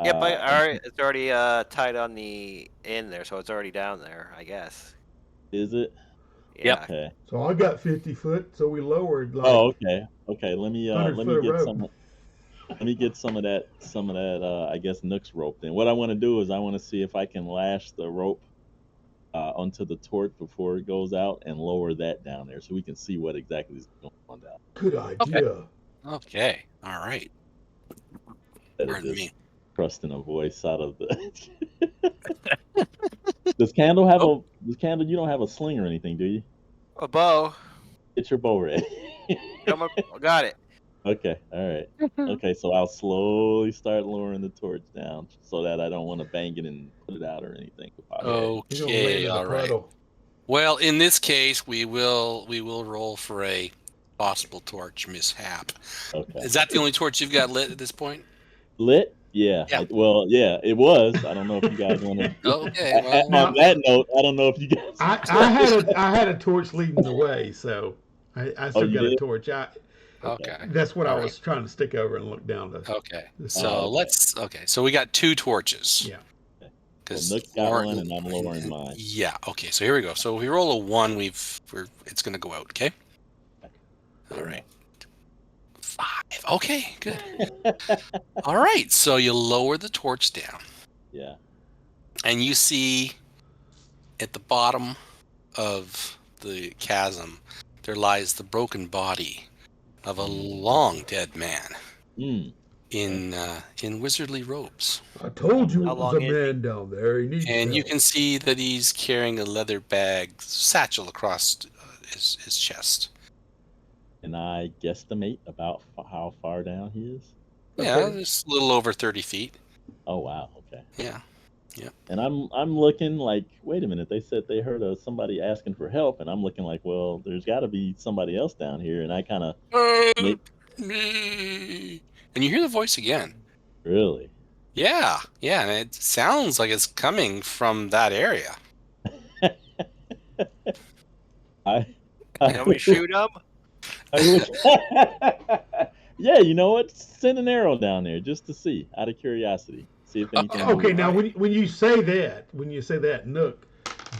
Yep. All right. It's already tied on the end there, so it's already down there. I guess. Is it? Yeah. Okay. So I got 50 foot, so we lowered like Oh, okay. Okay. Let me 100 foot of get rope. some. Let me get some of that. I guess Nook's rope. Then what I want to do is I want to see if I can lash the rope onto the torch before it goes out and lower that down there so we can see what exactly is going on down. Good idea. Okay. All right. Pardon me. Trusting a voice out of the. Does Candle have Does Candle? You don't have a sling or anything, do you? A bow. Get your bow ready. Come on. Got it. Okay. All right. Okay. So I'll slowly start lowering the torch down so that I don't want to bang it and put it out or anything. He's gonna land Okay. in a All right. puddle. Well, in this case, we will roll for a possible torch mishap. Okay. Is that the only torch you've got lit at this point? Lit? Yeah. Yeah. Well, yeah, it was. I don't know if you guys want to. Okay. Well, On that note, I don't know if you guys. I had a torch leading the way, so I still you got a did? torch. okay. That's what I All was trying to stick over and look down to. Okay. the So side. let's. Okay. So we got two torches. Yeah. Because Nook's got one and I'm lowering mine. Yeah. Okay. So here we go. So if we roll a 1, it's going to go out. Okay. All right. 5. Okay. Good. All right. So you lower the torch down, Yeah. and you see at the bottom of the chasm there lies the broken body of a long dead man Mm. in wizardly robes. I told you How it was long a is he? man down there. He needs And you help. can see that he's carrying a leather bag satchel across his chest. Can I guesstimate about how far down he is? Yeah, Okay. just a little over 30 feet. Oh wow. Okay. Yeah. And I'm looking like, wait a minute. They said they heard of somebody asking for help, and I'm looking like, well, there's got to be somebody else down here. And I kind of Help me. And you hear the voice again. really. Yeah, and it sounds like it's coming from that area. I Can we shoot him? Yeah, you know what? Send an arrow down there just to see, out of curiosity. See if anything. Okay, moves. now when you say that, Nook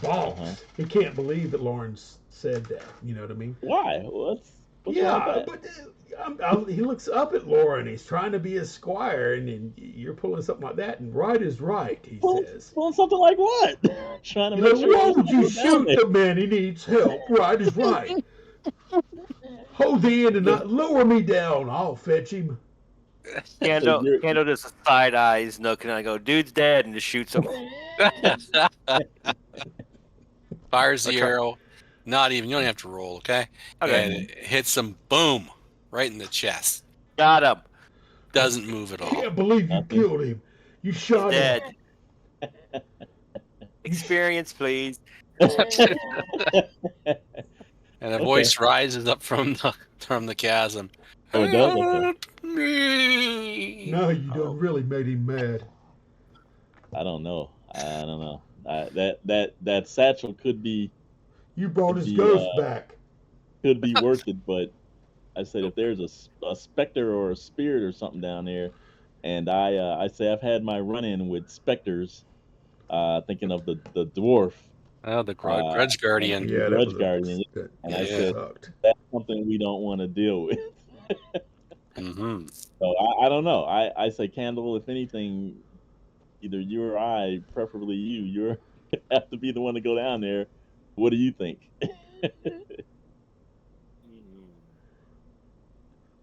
balks. Uh-huh. He can't believe that Lawrence said that. You know what I mean? Why? What's wrong Yeah, with that? but he looks up at Lauren. He's trying to be a squire, and you're pulling something like that. And right is right, he says. Well, something like what? Trying to You make know, sure. why would you there's down shoot there. the man? He needs help. Right is right. Hold the end and not lower me down. I'll fetch him. Candle you're- just side eyes Nook, and I go, "Dude's dead," and just shoots him. Fires the Okay. arrow. Not even. You don't have to roll, okay? Okay. And it hits him. Boom! Right in the chest. Got him. Doesn't move at I all. can't believe you Nothing. killed him. You He's shot him. dead. Experience, please. And a Okay. voice rises up from the chasm. Oh, it does? Okay. Help me! Now you Oh. done really made him mad. I don't know. That satchel could be You brought Could his be, ghost back. worth it, but I said if there's a specter or a spirit or something down there, and I say I've had my run-in with specters, thinking of the dwarf, Oh, the Grudge Guardian. Yeah, that Grudge was Guardian, that and I Yeah. said sucked. that's something we don't want to deal with. Mm-hmm. So I don't know. I say, Candle, if anything, either you or I, preferably you have to be the one to go down there. What do you think?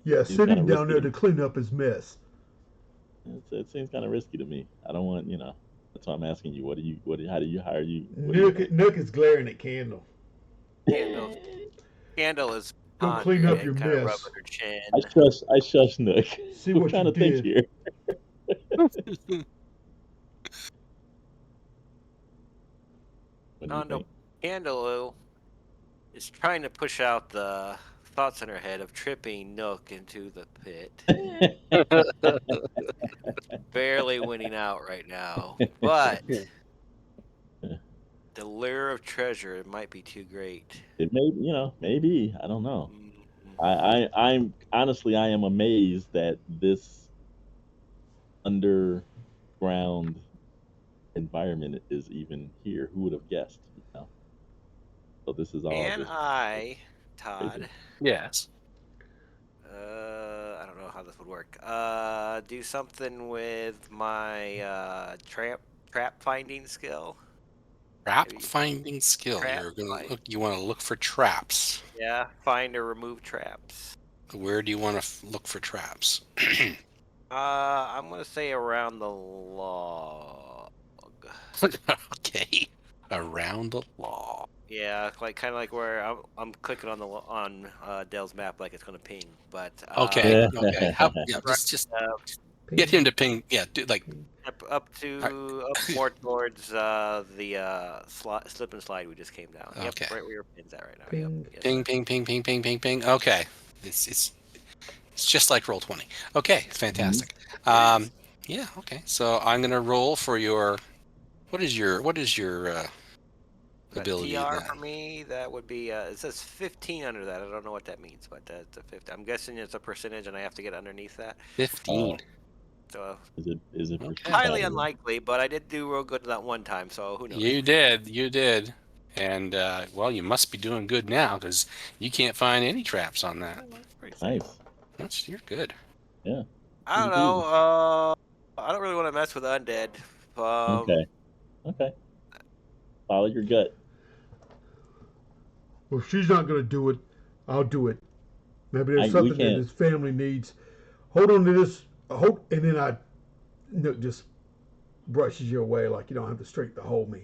Yeah, Seems send him kinda down there risky. to clean up his mess. It seems kind of risky to me. I don't want, That's why I'm asking you. How are you? Nook is glaring at Candle. Candle is Go on clean up and your kind of mess. rubbing her chin. I shush Nook. See I'm what trying you to think did. here. What do you No, think? Candle is trying to push out the thoughts in her head of tripping Nook into the pit. Barely winning out right now, but the lure of treasure it might be too great. It may, maybe. I don't know. Mhm. I'm honestly, I am amazed that this underground environment is even here. Who would have guessed? So this is all Can just I, crazy. Todd? Yes. I don't know how this would work. Do something with my trap finding skill. Trap Maybe finding skill. trap You're gonna find. look. You want to look for traps. Yeah, find or remove traps. Where do you want to look for traps? I'm gonna say around the log. Okay. Around the law. Yeah, kind of like where I'm clicking on Dell's map, like it's gonna ping. But Okay. Okay. right, Just uh, get him to ping. Yeah. Do like. up more towards the slip and slide we just came down. Yep, Okay. right where your pin's at right now. Ping. Yep. Yes, Ping, sir. ping, ping, ping, ping, ping, ping. Okay. It's just like Roll20. Okay. It's fantastic. Yeah. Okay. So I'm gonna roll for your. What is your That ability TR then? for me, that would be it says 15 under that. I don't know what that means, but that's a 50. I'm guessing it's a percentage, and I have to get underneath that. 15. So Is it Okay. highly unlikely, but I did do real good that one time. So who knows? You did. And well, you must be doing good now because you can't find any traps on that. Pretty safe. Nice. You're good. Yeah. I don't know. I don't really want to mess with undead. Okay. Follow your gut. Well, if she's not going to do it, I'll do it. Maybe there's something that his family needs. Hold on to this. And then Nook just brushes you away like you don't have the strength to hold me.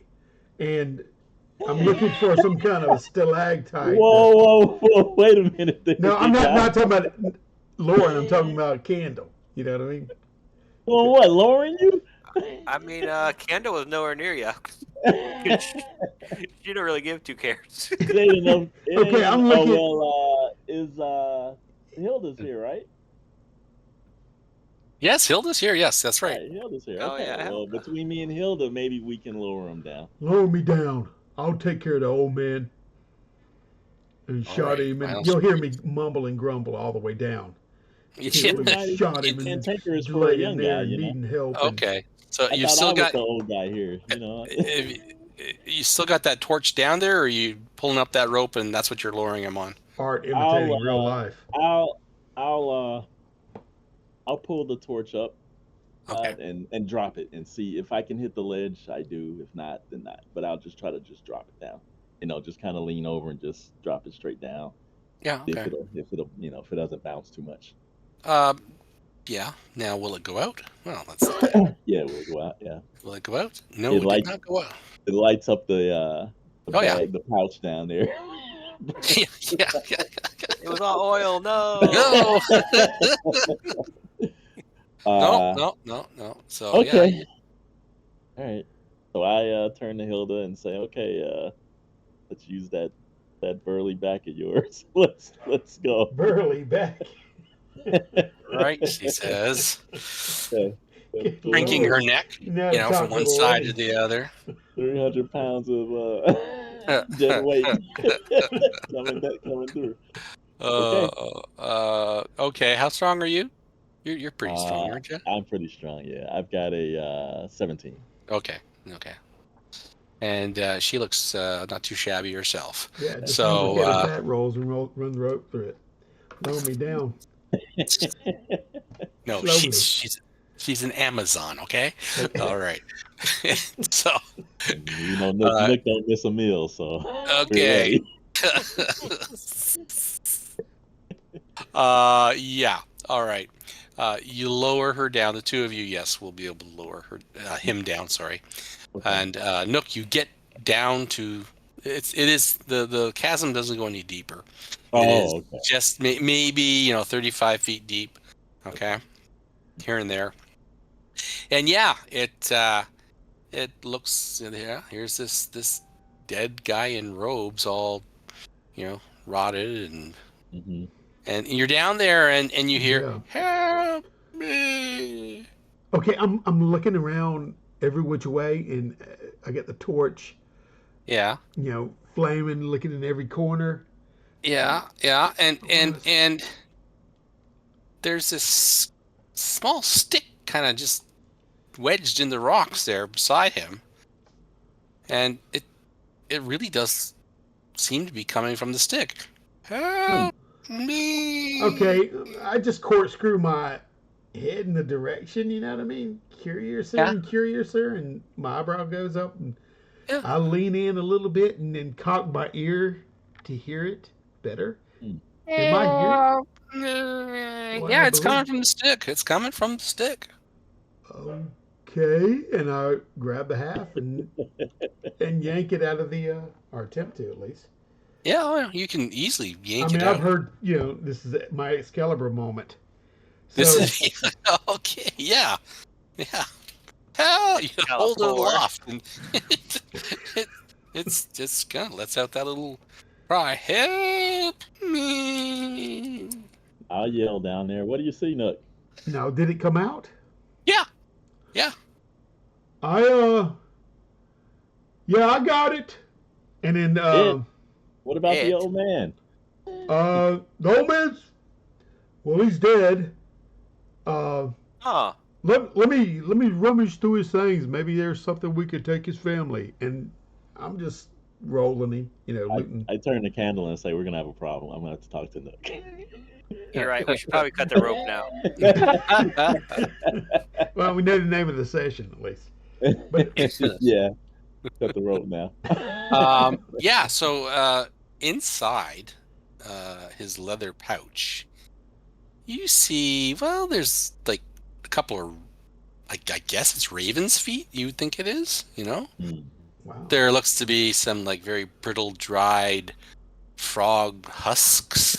And I'm looking for some kind of a stalactite. Whoa! Wait a minute. No, I'm not talking about Lauren. I'm talking about Candle. You know what I mean? Well, what, lowering you? I mean, Kendall was nowhere near you. She don't really give 2 cares. Okay, I'm looking. Oh, well, is Hilda's here, right? Yes, Hilda's here. Yes, that's right. Hilda's here. Oh, Okay. yeah, Well, Hilda. between me and Hilda, maybe we can lower him down. Lower me down. I'll take care of the old man. And shot him, and you'll hear me mumble and grumble all the way down. Shot him and cantankerous for a young guy, needing help. Okay, so I you've thought still I was got the old guy here, you still got that torch down there, or are you pulling up that rope and that's what you're lowering him on? Art imitating real life. I'll pull the torch up, Okay. and drop it and see if I can hit the ledge. I do. If not, then not. But I'll just try to drop it down. Just kind of lean over and just drop it straight down. Yeah. Okay. If it'll if it doesn't bounce too much. Yeah. Now, will it go out? Well, that's Yeah, we'll go out. Yeah. Will it go out? No, it did not go out. It lights up the Oh, yeah. bag, the pouch down there. Yeah. It was all oil. No. No. Uh, No. So yeah, okay. All right. So I turn to Hilda and say, okay, let's use that burly back of yours. Let's go. Burly back. right. She says, Okay. Good cranking Lord. her neck, Now to from talk one to the side to ladies. the other. 300 pounds of dead weight coming through. Okay. Okay. How strong are you? You're pretty strong, aren't you? I'm pretty strong. Yeah, I've got a 17. Okay. And she looks not too shabby herself. Yeah, just So, look at her fat rolls and run the rope through it. Lower me down. No, Slowly. she's an Amazon, okay? All right. So, Nick don't miss a meal, so okay. Yeah. All right. You lower her down. The two of you, yes, will be able to lower him down. Sorry. Okay. And Nook, you get down to it is the chasm doesn't go any deeper. It is okay. just maybe 35 feet deep. Okay, here and there. And yeah, it looks here's this dead guy in robes, all rotted and you're down there and you hear help me. Okay, I'm looking around every which way, and I get the torch. Yeah. Flaming, looking in every corner. Yeah, and there's this small stick kind of just wedged in the rocks there beside him, and it really does seem to be coming from the stick. Help me! Okay, I just corkscrew my head in the direction. You know what I mean? Curiouser and curiouser, and my eyebrow goes up, and I lean in a little bit, and then cock my ear to hear it better. Am I hearing? Yeah, it's coming from the stick. It's coming from the stick. Okay, and I grab the half and yank it out of the, or attempt to at least. Yeah, well, you can easily yank it I've out. heard, this is my Excalibur moment. So, This is okay. Yeah. Hell, you hold it aloft, and it's just kind of lets out that little cry. Help me! I'll yell down there. What do you see, Nook? now, did it come out? Yeah. I got it. And then, what about the old man? The old man's, well, he's dead. Let me rummage through his things. Maybe there's something we could take his family. And I'm just rolling him, looting. I turn the candle and say, we're gonna have a problem. I'm gonna have to talk to Nook. You're right. We should probably cut the rope now. Well, we know the name of the session at least. But yeah, cut the rope now. Yeah. So inside his leather pouch, you see. Well, there's like a couple of, I guess it's raven's feet. You would think it is. Wow. There looks to be some like very brittle, dried frog husks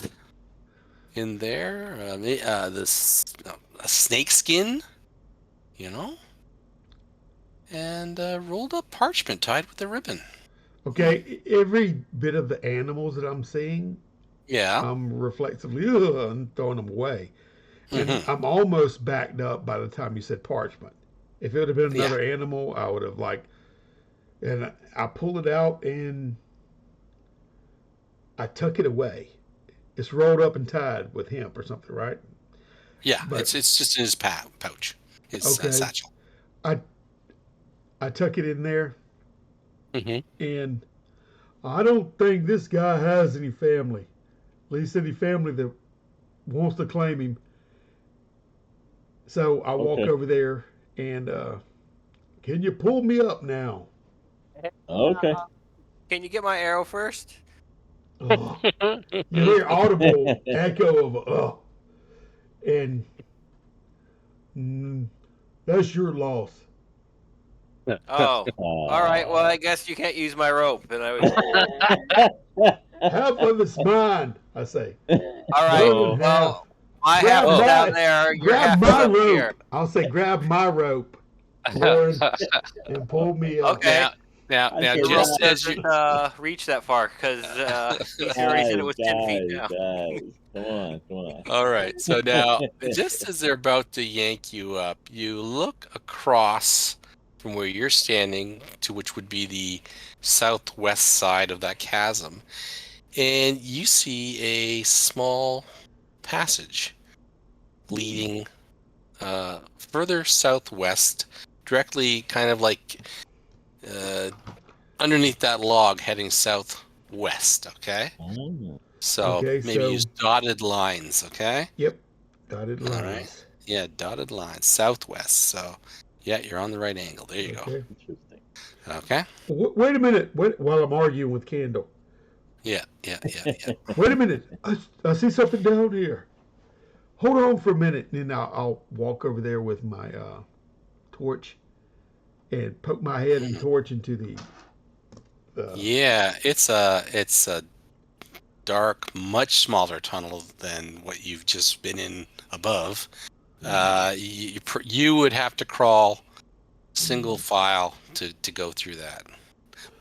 in there. A snake skin, and rolled up parchment tied with a ribbon. Okay, every bit of the animals that I'm seeing, I'm reflexively and throwing them away. And I'm almost backed up by the time you said parchment. If it would have been another animal, I would have and I pull it out and I tuck it away. It's rolled up and tied with hemp or something, right? Yeah, it's just in his pouch, his satchel. I tuck it in there, and I don't think this guy has any family. At least any family that wants to claim him. So I walk over there and can you pull me up now? Okay. Can you get my arrow first? You hear audible echo of and that's your loss. Oh, all right. Well, I guess you can't use my rope. And Half of it's mine, I say. all right. More than half. Well, my half is down there. Your grab half is my up rope. here. I'll say, grab my rope, Lauren, and pull me up. Okay. Now, I said, The rope just as you, doesn't reach that far because he already said it was 10 feet now. Guys, come on. all right. So now, just as they're about to yank you up, you look across from where you're standing to which would be the southwest side of that chasm, and you see a small passage leading further southwest, directly kind of like underneath that log heading southwest, okay? Oh, So Okay, maybe so- use dotted lines, okay? Yep. Dotted All lines. right. Yeah, dotted lines, southwest. So, yeah, you're on the right angle. There you Okay. interesting. go. Okay? Wait a minute. Wait, while I'm arguing with Kendall. Yeah. Wait a minute. I see something down here. Hold on for a minute, and then I'll walk over there with my torch and poke my head and torch into the. Yeah, it's a dark, much smaller tunnel than what you've just been in above. You would have to crawl single file to go through that,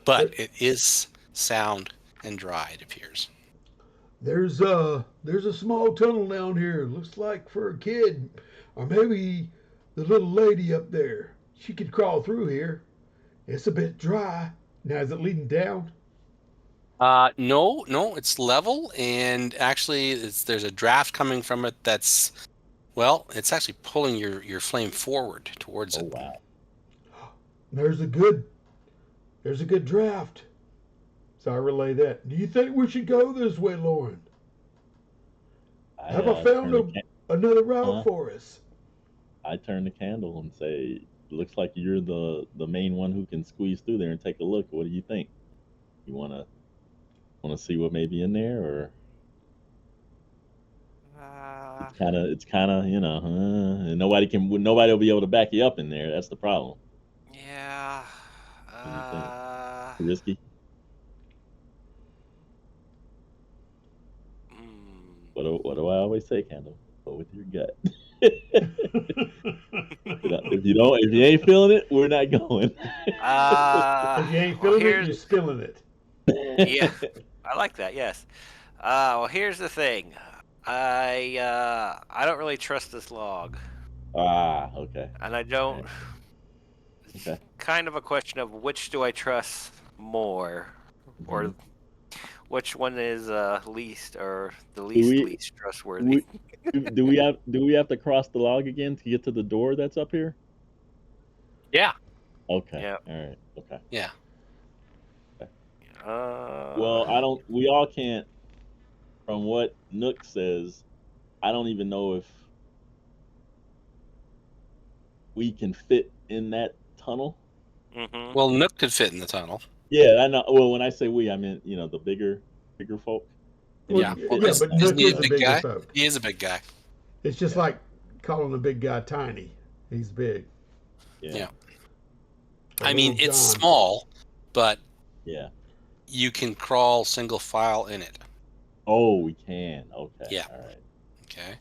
but it is sound and dry. It appears. There's a small tunnel down here. Looks like for a kid, or maybe the little lady up there. She could crawl through here. It's a bit dry. Now is it leading down? No, it's level, and actually, there's a draft coming from it that's, well, it's actually pulling your flame forward towards Oh it. wow. There's a good draft. So I relay that. Do you think we should go this way, Lauren? Have I found another route for us? I turn the candle and say, "Looks like you're the main one who can squeeze through there and take a look. What do you think? You wanna see what may be in there, or it's kind of and nobody will be able to back you up in there. That's the problem. Yeah. Risky. What do I always say, Candle? Go with your gut. If you ain't feeling it, we're not going. If you ain't feeling it, you're spilling it. Yeah, I like that. Yes. Well, here's the thing. I don't really trust this log. Okay. And I don't. Okay. It's kind of a question of which do I trust more, or which one is least trustworthy. Do we have to cross the log again to get to the door that's up here? Yeah. Okay. Yeah. All right. Okay. Yeah. Well, we all can't. From what Nook says, I don't even know if we can fit in that tunnel. Mm-hmm. Well, Nook could fit in the tunnel. Yeah, I know. Well, when I say we, I mean the bigger folk. Well, Yeah. Well, but isn't Nook he is a a big bigger guy? folk. He is a big guy. It's just like calling a big guy tiny. He's big. Yeah. I mean, Little it's John. small, but Yeah. you can crawl single file in it. Oh, we can. Okay. Yeah. All right. Okay.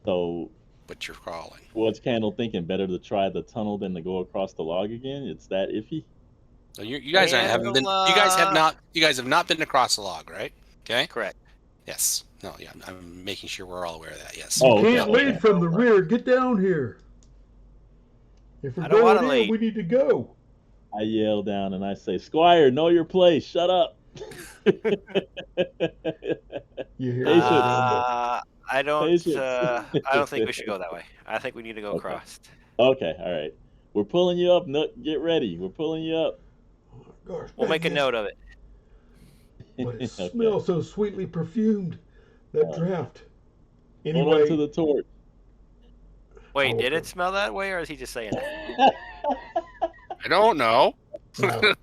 So, But you're crawling. what's Candle thinking? Better to try the tunnel than to go across the log again? It's that iffy? So you guys haven't been. You guys have not. You guys have not been across the log, right? Okay. Correct. Yes. No. Yeah. I'm making sure we're all aware of that. Yes. Oh, Can't okay. lead from the rear. Get down here. If we're I don't going wanna in, lead. we need to go. I yell down and I say, "Squire, know your place. Shut up." You hear Patience. that? I don't. Patience. I don't think we should go that way. I think we need to go Okay. across. Okay, all right. We're pulling you up, Nook. Get ready. We're pulling you up. Gosh, We'll make a note of it. But it Okay. smells so sweetly perfumed. That draft. Hold on Anyway, to the torch. Wait, Oh, did okay. it smell that way, or is he just saying that? I don't know. no,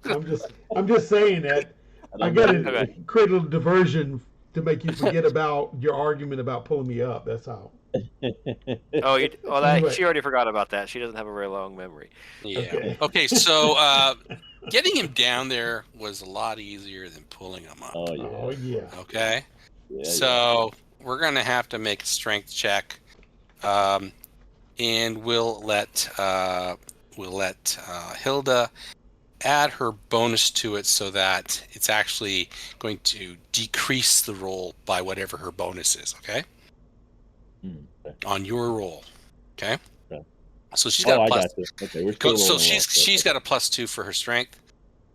I'm just saying that. I got to Okay. create a little diversion to make you forget about your argument about pulling me up. That's all. Oh, Anyway. she already forgot about that. She doesn't have a very long memory. Yeah. Okay. So getting him down there was a lot easier than pulling him up. Oh yeah. Oh yeah. Okay. Yeah, So we're gonna have to make a strength check, and we'll let Hilda add her bonus to it so that it's actually going to decrease the roll by whatever her bonus is. Okay. Okay. On your roll. Okay. Okay. So she's got a I plus. got you. Okay, we're still So rolling she's low. got a +2 for her strength.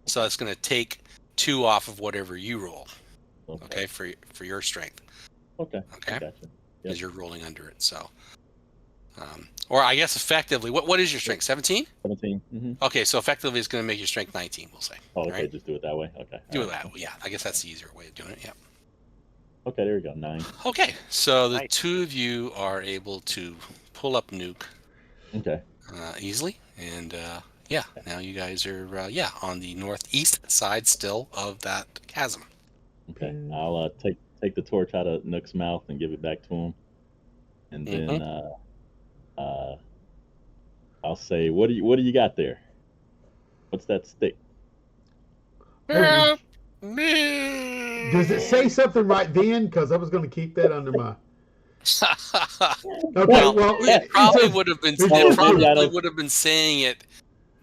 So it's going to take 2 off of whatever you roll. Okay, for your strength. Okay. Okay. I gotcha. Because you're rolling under it. So, or I guess effectively, what is your strength? 17? 17. Mm-hmm. Okay, so effectively, it's going to make your strength 19. We'll say. Oh, okay. Right? Just do it that way. Okay. Do it that way. Yeah, I guess that's the easier way of doing it. Yeah. Okay, there we go. 9. Okay, so the Nice. two of you are able to pull up Nuke Okay. easily, and yeah, now you guys are on the northeast side still of that chasm. Okay. I'll take the torch out of Nook's mouth and give it back to him, and then I'll say, what do you got there? What's that stick? Does it say something right then? Because I was going to keep that under my. Okay, well, it probably would have been. Oh, It probably maybe I don't- would have been saying it.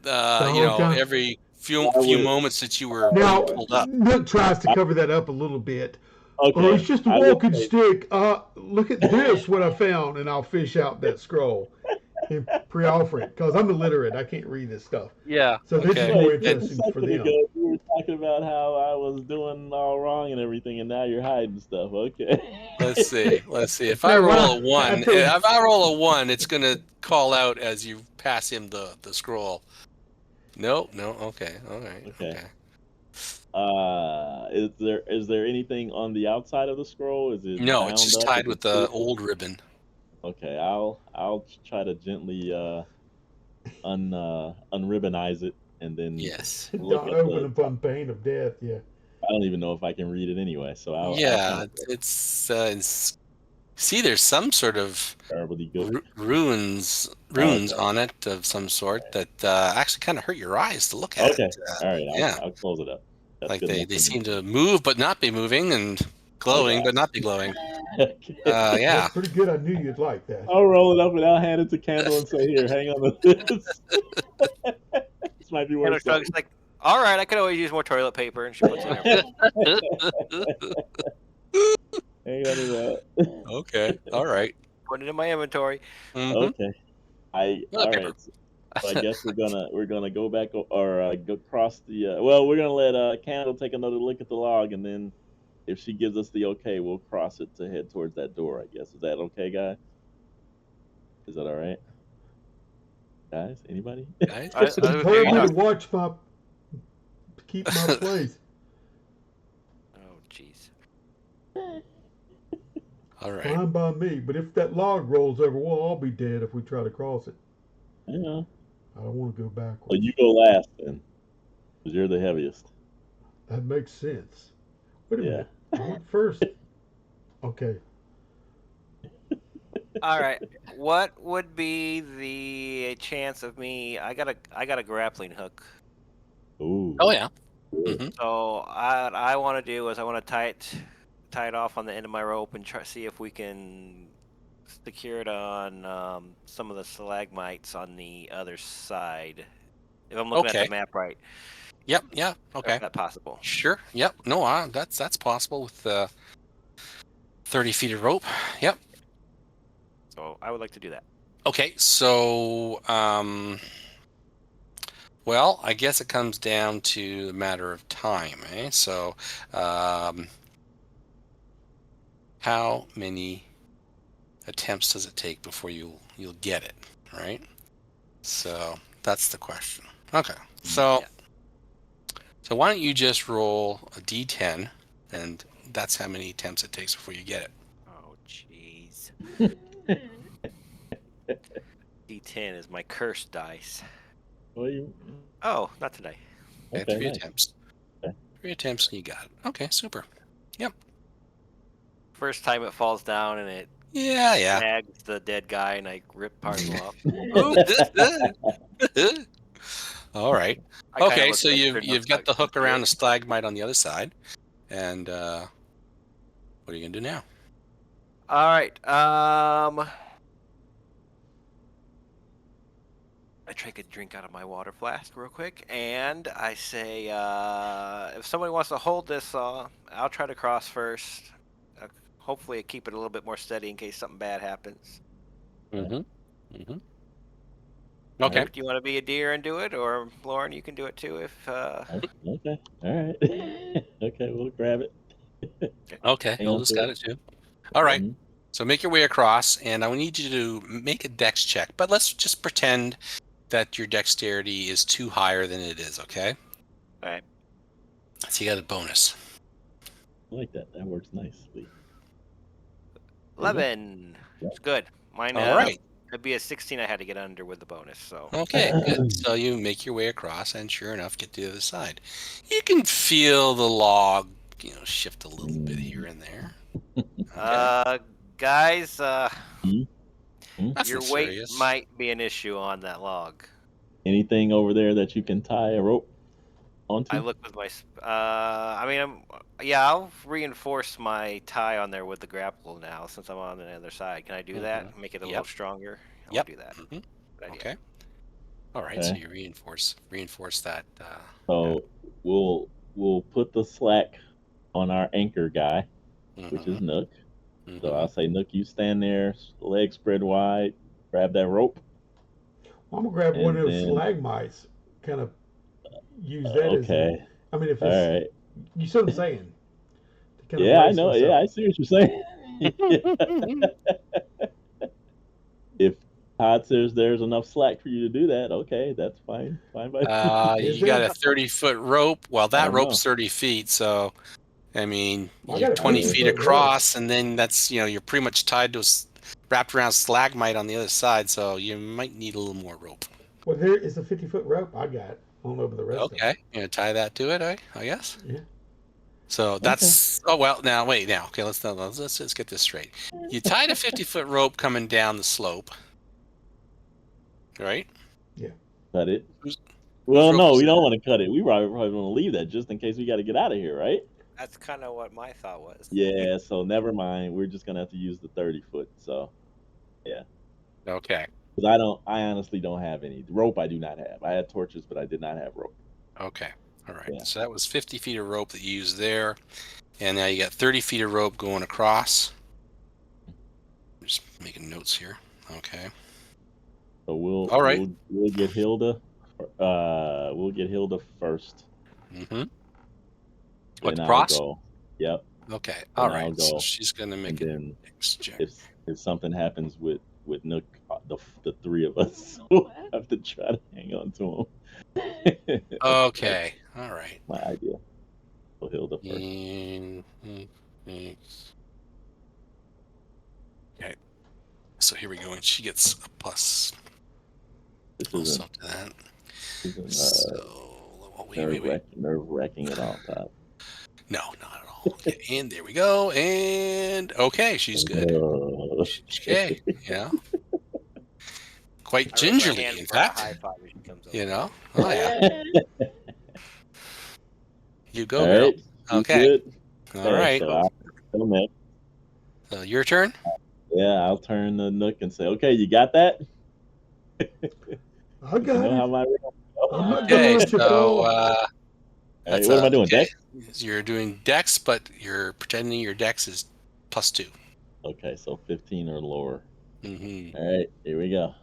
whole time? Every few would've- moments that you were now, pulled up. Nook tries to cover that up a little bit. Okay. Oh, it's just a I would walking say- stick. Look at this, what I found, and I'll fish out that scroll and pre-offer it because I'm illiterate. I can't read this stuff. Yeah. So this okay. is more Wait, just a interesting for second them. ago, you were talking about how I was doing all wrong and everything, and now you're hiding stuff. Okay. Let's see. If I Yeah, roll well, a 1, after- if I roll a 1, it's gonna call out as you pass him the scroll. No. Okay. All right. Okay. Is there anything on the outside of the scroll? Is it No, bound it's just up? tied Is with it the twisted? old ribbon. Okay, I'll try to gently unribbonize it and then Yes. look Don't at open the. upon pain of death. Yeah. I don't even know if I can read it anyway, so I'll Yeah, it's see, there's some sort of terribly good. runes Okay. on it of some sort that actually kind of hurt your eyes to look at. Okay, all right, yeah. I'll close it up. That's Like good they enough for me. seem to move but not be moving, and glowing but not be glowing. Okay. Yeah. That's pretty good. I knew you'd like that. I'll roll it up and I'll hand it to Candle and say, "Here, hang on to this." This might be Taylor worth shrugs something. like, all right, I could always use more toilet paper, and she puts it in her. Hang on to that. Okay. All right. Put it in my inventory. Mhm. Okay. All Toilet right. So I guess we're gonna go back or go across the. Well, we're gonna let Candle take another look at the log, and then if she gives us the okay, we'll cross it to head towards that door. I guess is that okay, guys? Is that all right, guys? Anybody? Guys? I He was told very me to not- keep my place. Oh, jeez. All right. Fine by me. But if that log rolls over, well, I'll be dead if we try to cross it. Yeah. I don't want to go backwards. Well, you go last then, because you're the heaviest. That makes sense. Wait a Yeah. minute. I went first. Okay. All right. What would be the chance of me? I got a grappling hook. Ooh. Oh yeah. Good. Mhm. So what I want to do is I want to tie it off on the end of my rope and try see if we can secure it on some of the stalagmites on the other side. If I'm looking at Okay. the map right. Yep. Yeah. Okay. Is that possible? Sure. Yep. No, that's possible with 30 feet of rope. Yep. So I would like to do that. Okay. So, well, I guess it comes down to a matter of time, eh? So, how many attempts does it take before you'll get it, right? So that's the question. Okay. So, Yeah. so why don't you just roll a d10, and that's how many attempts it takes before you get it. Oh, jeez. D10 is my cursed dice. Well, you. Oh, not today. Okay, Okay. 3 Nice. attempts. Okay. 3 attempts, and you got it. Okay, super. Yep. First time it falls down and it Yeah. snags the dead guy, and I rip part of him off. All right. I kinda Okay, look so at you've got the hook around the stalagmite on the other side, and what are you gonna do now? All right. I take a drink out of my water flask real quick, and I say, if somebody wants to hold this, I'll try to cross first. Hopefully, I keep it a little bit more steady in case something bad happens. Mm-hmm. Mm-hmm. Okay. Luke, do you want to be a deer and do it, or Lauren, you can do it too if. Okay. All right. Okay, we'll grab it. Okay. Hang We'll on just to got it. it too. All right. Mhm. So make your way across, and I need you to make a dex check. But let's just pretend that your dexterity is too higher than it is. Okay. All right. So you got a bonus. I like that. That works nicely. 11. Yep. It's good. Mine. All right. It'd be a 16. I had to get under with the bonus. So. Okay, good. So you make your way across, and sure enough, get to the other side. You can feel the log, shift a little bit here and there. Guys, Nothing your weight serious. might be an issue on that log. Anything over there that you can tie a rope onto? I look with my. I'll reinforce my tie on there with the grapple now since I'm on the other side. Can I do that? Make it a little stronger. I will do that. Mm-hmm. Good idea. Okay. All right. Okay. So you reinforce that. So we'll put the slack on our anchor guy, which is Nook. So I'll say, Nook, you stand there, legs spread wide, grab that rope. I'm gonna grab one of those then- stalagmites, kind of use that as. Okay. I mean, if All it's, right. you see what I'm saying? To kind of Yeah, I brace know. myself. Yeah, I see what you're saying. If Todd says there's enough slack for you to do that, okay, that's fine. Fine by me. Is You got there? a 30-foot rope. Well, that don't rope's know. 30 feet, so I mean, I you're got a 20 50 feet foot rope. across, and then that's you're pretty much tied to wrapped around stalagmite on the other side, so you might need a little more rope. Well, there is a 50-foot rope I got. I don't know about the rest of Okay, it. you gonna tie that to it, I guess. Yeah. So that's okay. Let's just get this straight. You tied a 50-foot rope coming down the slope, right? Cut it. Whose Well, rope no, is we that? don't want to cut it. We probably want to leave that just in case we got to get out of here, right? That's kind of what my thought was. Yeah, so never mind. We're just gonna have to use the 30-foot. So, Okay. because I honestly don't have any rope. I do not have. I had torches, but I did not have rope. Okay. All right. Yeah. So that was 50 feet of rope that you used there, and now you got 30 feet of rope going across. Just making notes here. Okay. So we'll All right. we'll get Hilda. We'll get Hilda first. Mm-hmm. What, Then I'll cross? go. Yep. Okay. All Then I'll right. So go. she's gonna make And a then dex check. if something happens with Nook, the three of us will have to try to hang on to him. Okay. All right. My idea. So Hilda first. Okay. So here we go, and she gets a plus. This Plus isn't, up to that. isn't So wait. nerve-wracking at all, Todd. No, not at all. Okay, and there we go. And okay, she's good. Okay, quite I raise my gingerly, hand in for a fact. high five as she comes over. Oh yeah. You go, All girl. right. You Okay. good? All right. So I'll go next. So your turn. Yeah, I'll turn to Nook and say, "Okay, you got that? I You got know how it. my I'm not Okay, gonna let you so fall. that's what am I doing? okay. Dex? You're doing dex, but you're pretending your dex is +2. Okay, so 15 or lower. Mm-hmm. All right, here we go.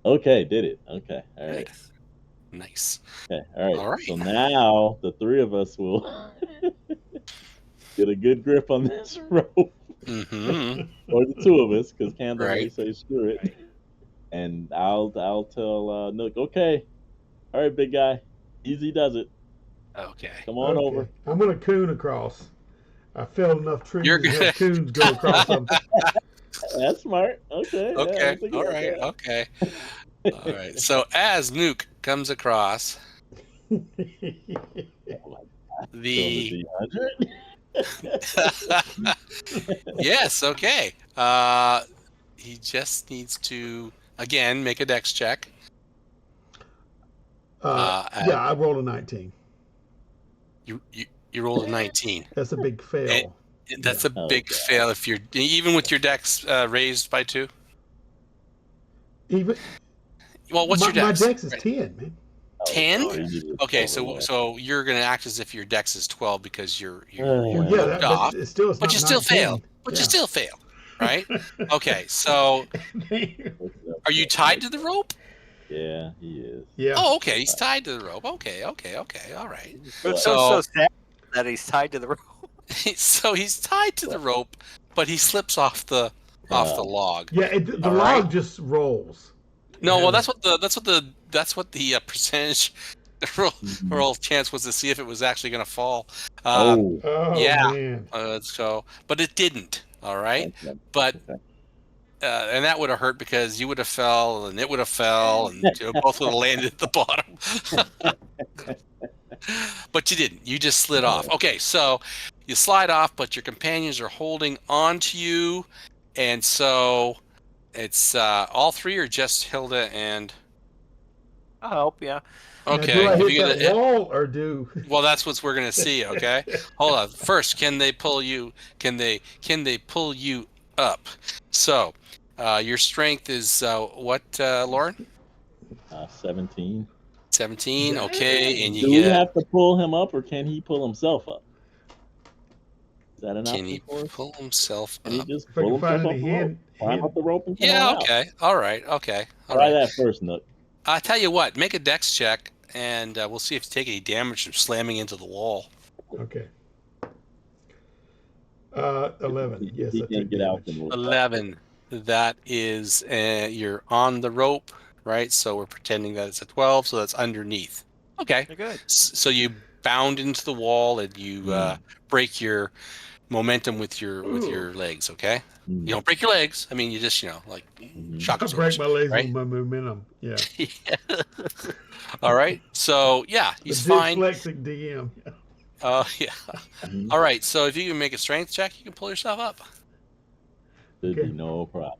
Okay, did it. Okay, all right. Nice. Okay, all right. All right. So now the three of us will get a good grip on this rope, Mm-hmm. or the two of us, because Campbell may Right. say screw it. And I'll tell Nook, okay, all right, big guy, easy does it. Okay. Come on Okay. over. I'm gonna coon across. I felled enough trees You're to good. have coons go across them. That's smart. Okay. Yeah, Okay. I'm thinking All about right. that. Okay. All right. So as Nuke comes across, Oh my God. the Yes. Okay. He just needs to again make a dex check. Yeah, I rolled a 19. You rolled a 19. That's a big fail. That's a big fail if you're even with your dex raised by 2. Even Well, what's your my dex? dex is 10, man. 10? Okay, so you're gonna act as if your dex is 12 because you're Well, yeah, roped off, but it's but you not still 19. fail. But you still fail, right? Okay, so are you tied to the rope? Yeah, he is. Yeah. Oh, okay, he's tied to the rope. Okay, all right. It's So- so sad that he's tied to the rope. So he's tied to the rope, but he slips off the log. Yeah, the All log right. just rolls. No, well, that's what the percentage roll chance was to see if it was actually going to fall. Oh, yeah. Man. But it didn't. All right, okay. but Okay. and that would have hurt because you would have fell and it would have fell and both would have landed at the bottom. But you didn't. You just slid off. Okay, so you slide off, but your companions are holding on to you, and so it's all 3 or just Hilda and. I'll help you. Okay. Now, do I If hit you're that gonna- wall or do? Well, that's what we're gonna see. Okay, hold on. First, can they pull you? Can they pull you up? So, your strength is what, Lauren? 17. 17. Okay, and you Do we get. have to pull him up, or can he pull himself up? Is that an Can option he for us? pull himself Can he up? just If I pull can find himself up any the rope? hand- Climb up the rope and come Yeah. on out. Okay. All right. Okay. All Try right. that first, Nook. I tell you what. Make a dex check, and we'll see if you take any damage from slamming into the wall. Okay. 11. Yes, He I can't took get out. damage. Then we'll 11. That is, you're on the rope, right? So we're pretending that it's a 12, so that's underneath. Okay. You're good. So you bound into the wall and you break your momentum with your legs. Okay. You don't break your legs. I mean, you just shock I break absorbers, my legs right? with my momentum. Yeah. All right. So yeah, he's The fine. dyslexic DM. Oh yeah. All right. So if you can make a strength check, you can pull yourself up. Should Okay. be no problem.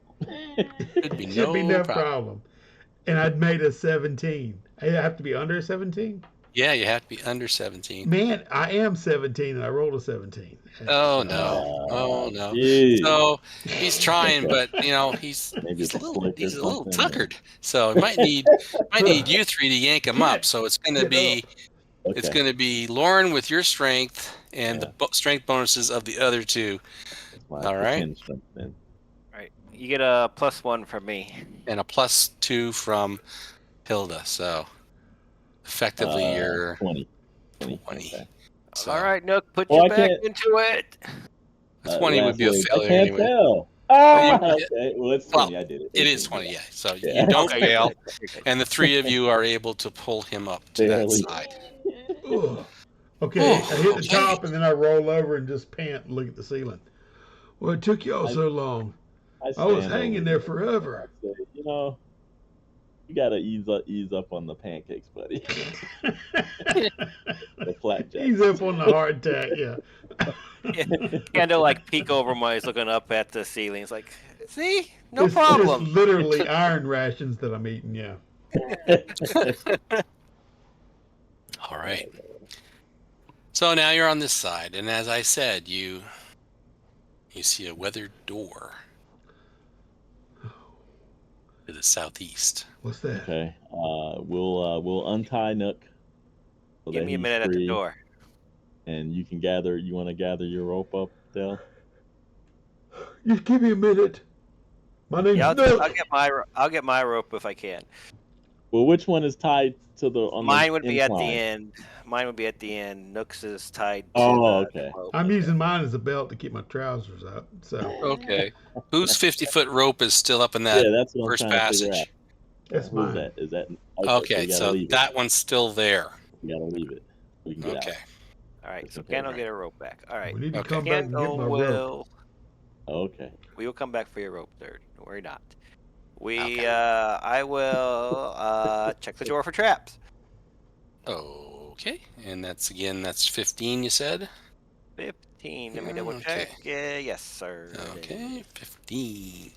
Should be Should be no no problem. problem. And I'd made a 17. I have to be under 17? Yeah, you have to be under 17. Man, I am 17 and I rolled a 17. Oh no! Oh no! Geez. So he's trying, but he's Maybe he's it's a a little flick or something. tuckered. So it might need you 3 to yank him up. So it's gonna be Lauren with your strength and the strength bonuses of the other 2, all right. Strength, then. All right. You get a +1 from me. and a +2 from Hilda. So effectively, you're 20. 20. Okay. So All right, Nook, put Well, your I back can't- into it. a 20 would be a last failure I can't anyway. tell. Well, Okay. Well, it's 20. I did it. It It's is 20, yeah. So Yeah. you don't Okay, fail, you're good. and the 3 of you are able to pull him up to that Barely. side. Ugh. Okay, I hit the Okay. top and then I roll over and just pant and look at the ceiling. Well, it took y'all so long. I was stand hanging over there there. forever. I say, you gotta ease up on the pancakes, buddy. The flapjack. He's up on the hardtack, yeah. Kendo peek over my eyes, looking up at the ceiling. It's like, see, no It's problem. literally iron rations that I'm eating, yeah. All right. So now you're on this side, and as I said, you see a weathered door to the southeast. What's that? Okay. We'll untie Nook. So Give that me a he's minute at the free, door. And you can gather. You want to gather your rope up, Dale? Just give me a minute. My name's Yeah, Nook. I'll get my rope if I can. Well, which one is tied to the? On Mine the would be at the incline? end. Mine would be at the end. Nook's is tied. To Oh, the okay. rope. I'm using mine as a belt to keep my trousers up. So Okay. Whose 50-foot rope is still up in that Yeah, that's what first I'm trying to figure passage? out. that's Who's mine. that? Is that? Okay, we gotta so leave that it. one's still there. We gotta leave it. We can get Okay. All right, so Okay. Ken will get a rope back. All right, We need to Okay. come back and get my Kendall rope. Okay. we will come back for your rope, third. Don't worry not. We Okay. I will check the door for traps. Okay. And that's 15, you said? 15. 15. Let me double check. Yeah, yes, sir. Okay, 15.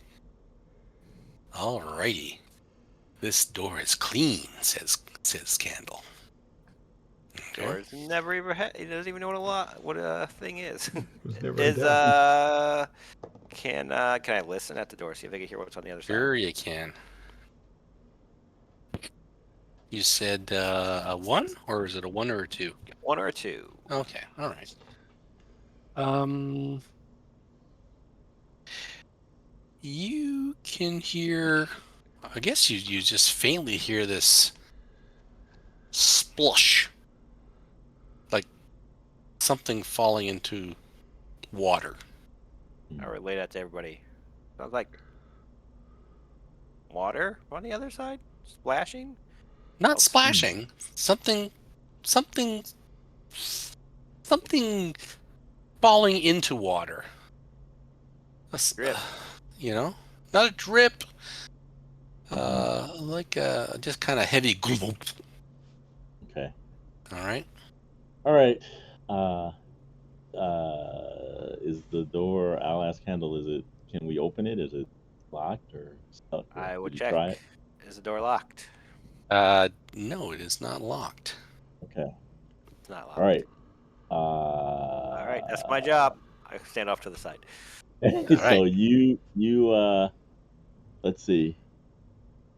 Alrighty. This door is clean, says Candle. Okay. Doors never even he doesn't even know what a thing is. Was never Is done. can I listen at the door, see if I can hear what's on the other Sure side? you can. You said a 1, or is it a 1 or a 2? 1 or a 2? Okay, all right. You can hear, I guess you just faintly hear this splush, like something falling into water. I relay that to everybody. Sounds like water on the other side, splashing. Not Oh, splashing, something falling into water. Drip. You know, not a drip. Like just kind of heavy gloop. Okay. All right. All right. Is the door? I'll ask Handle. Is it? Can we open it? Is it locked or stuck? Or I will did you check. try it? Is the door locked? No, it is not locked. Okay. It's not locked. All right. All right, that's my job. I stand off to the side. So you let's see.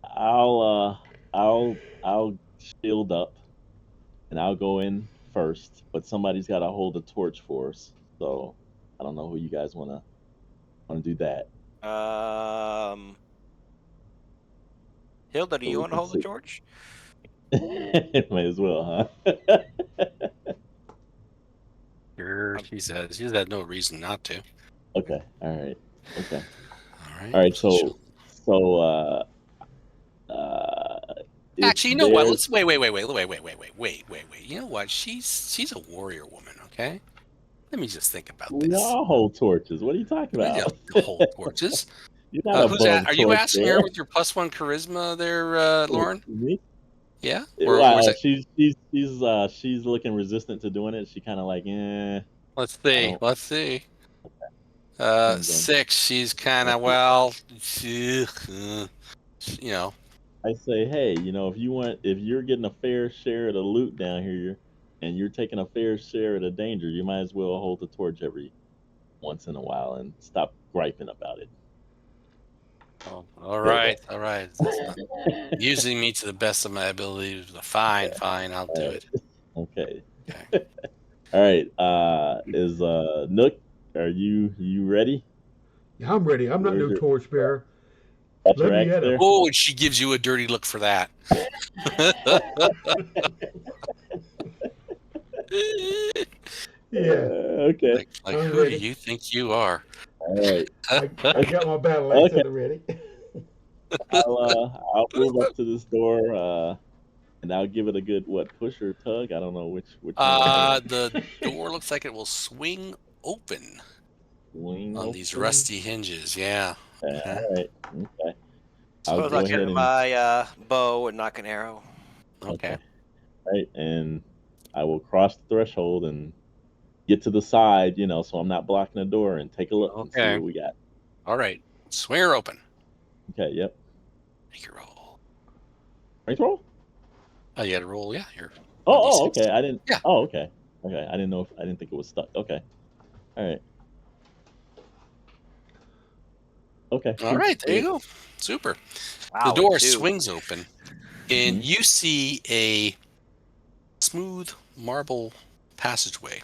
I'll shield up and I'll go in first, but somebody's got to hold the torch for us. So I don't know who you guys want to do that. Hilda, do So you we want to can hold the see. torch? Might as well, huh? Sure, she says. She's had no reason not to. Okay. All right. Okay. All All right. So actually, you know what? Let's wait. You know what? She's a warrior woman. Okay. Let me just think about We this. all hold torches. What are you talking We about? just hold torches. You're not Who's that? above Are you torch asking her there. with your +1 charisma there, Lauren? Me? Yeah. Or is Wow, it? she's looking resistant to doing it. She kind of like, Let's I see. don't. Let's see. Depends on. 6. She's kind of you know. I say, hey, if you're getting a fair share of the loot down here, and you're taking a fair share of the danger, you might as well hold the torch every once in a while and stop griping about it. Oh, all right. That's not using me to the best of my ability. Fine. I'll do it. Okay. Okay. All right. Is Nook? Are you ready? Yeah, I'm ready. I'm not Where's no your torchbearer. got Let your me axe at there? him. Oh, and she gives you a dirty look for that. Yeah, Okay. Like I'm who do ready. you think you are? All right. I got my battle axe Okay. at the ready. I'll move up to this door, and I'll give it a good push or tug. I don't know which one. The door looks like it will swing open Swing on these open. rusty hinges. Yeah. All right. Okay. I'll Suppose I'll go get ahead in and my bow and knock an arrow. Okay. All right, and I will cross the threshold and get to the side, so I'm not blocking the door, and take a look and see Okay. what we got. All right. Swing her open. Okay. Yep. Make your roll. Strength roll? Oh, you got to roll. Yeah. You're. Oh, okay. I didn't. Yeah. Oh, okay. Okay. I didn't know. I didn't think it was stuck. Okay. All right. Okay. All right. There you go. Super. Wow, The door 2. swings open, and you see a smooth marble passageway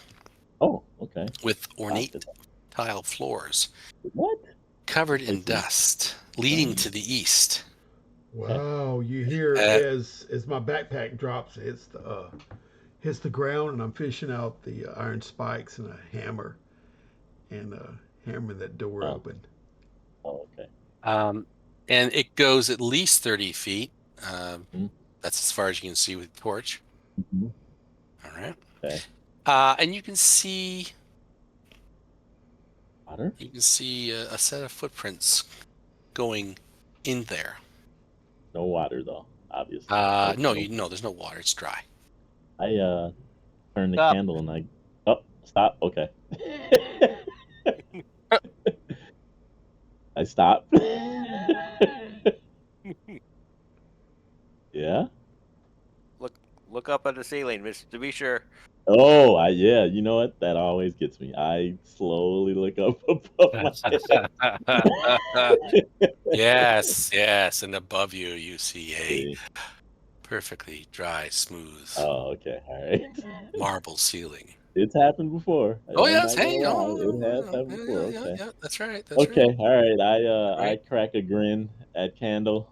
Oh, okay. with ornate tile floors What? covered in This is dust, leading to the east. Wow, you hear as my backpack drops, hits the ground, and I'm fishing out the iron spikes and a hammer, and hammering that door open. Oh, okay. And it goes at least 30 feet. That's as far as you can see with the torch. Mm-hmm. All right. Okay. And you can see Water? You can see a set of footprints going in there. No water though, obviously. No, there's no water. It's dry. I turn the Stop. candle and I. Oh, stop. Okay. I stop. Yeah. Look up at the ceiling, to be sure. Oh, yeah. You know what? That always gets me. I slowly look up above my head. Yes, yes, and above you, you see a See? perfectly dry, smooth Oh, okay. All right. marble ceiling. It's happened before. Oh I'm yes, not gonna hey, lie. It has oh, happened yeah, before. yeah, yeah, Okay. yeah. That's right. That's right. Okay. All right. I Right. crack a grin at Candle,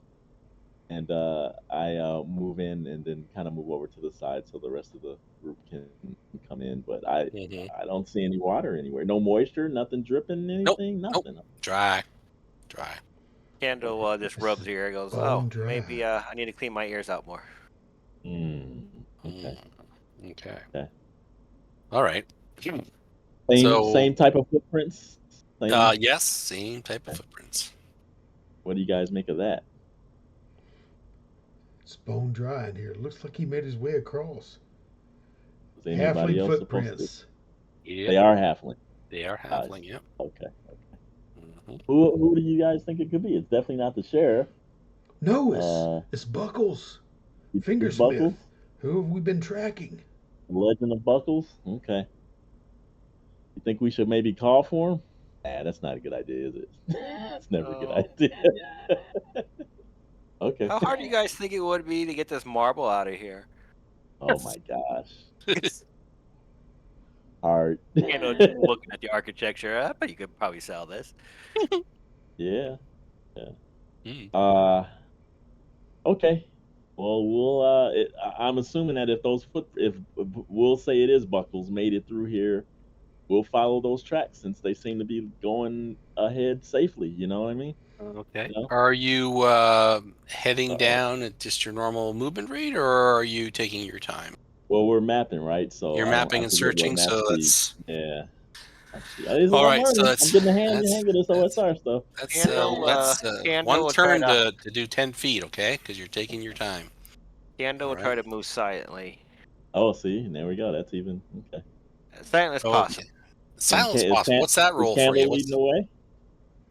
and I move in and then kind of move over to the side so the rest of the group can come in. But Mm-hmm. I don't see any water anywhere. No moisture. Nothing dripping. Nope, Anything. nope. Nothing. Dry, dry. Candle just rubs your ear. Goes, oh, Bone dry. maybe I need to clean my ears out more. Okay. Okay. Okay. All right. Same So, type of footprints. Same. yes, same type of Okay. footprints. What do you guys make of that? It's bone dry in here. Looks like he made his way across. Is anybody Halfling else supposed to? footprints. Yep, They are halfling. they are I halfling. see. Yep. Okay. Mhm. Who do you guys think it could be? It's definitely not the sheriff. No, Uh, it's Buckles. it's Buckles, Fingersmith. Who have we been tracking? Legend of Buckles. Okay. You think we should maybe call for him? Nah, that's not a good idea, is it? It's never a good Oh, idea. Okay. how hard do you guys think it would be to get this marble out of here? Oh my gosh. Hard. Just looking at the architecture, I bet you could probably sell this. Yeah. Yeah. Mm. Okay. Well, I'm assuming that if we'll say it is Buckles made it through here, we'll follow those tracks since they seem to be going ahead safely. You know what I mean? Okay. You know. Are you heading Uh, down at just your normal movement rate, or are you taking your time? well, we're mapping, right? So You're I mapping and forget what searching, map so speed. that's Yeah. Map speed. all I'm right. So learning. I'm getting the that's hang of this that's OSR stuff. one Candle will try turn to to do 10 feet, okay? Because you're taking your time. Candle All will try right. to move silently, Oh, see, and there we go. That's even okay. as silent as Okay. possible. And Silence possible. What's that is roll for you? Candle What's leading the way?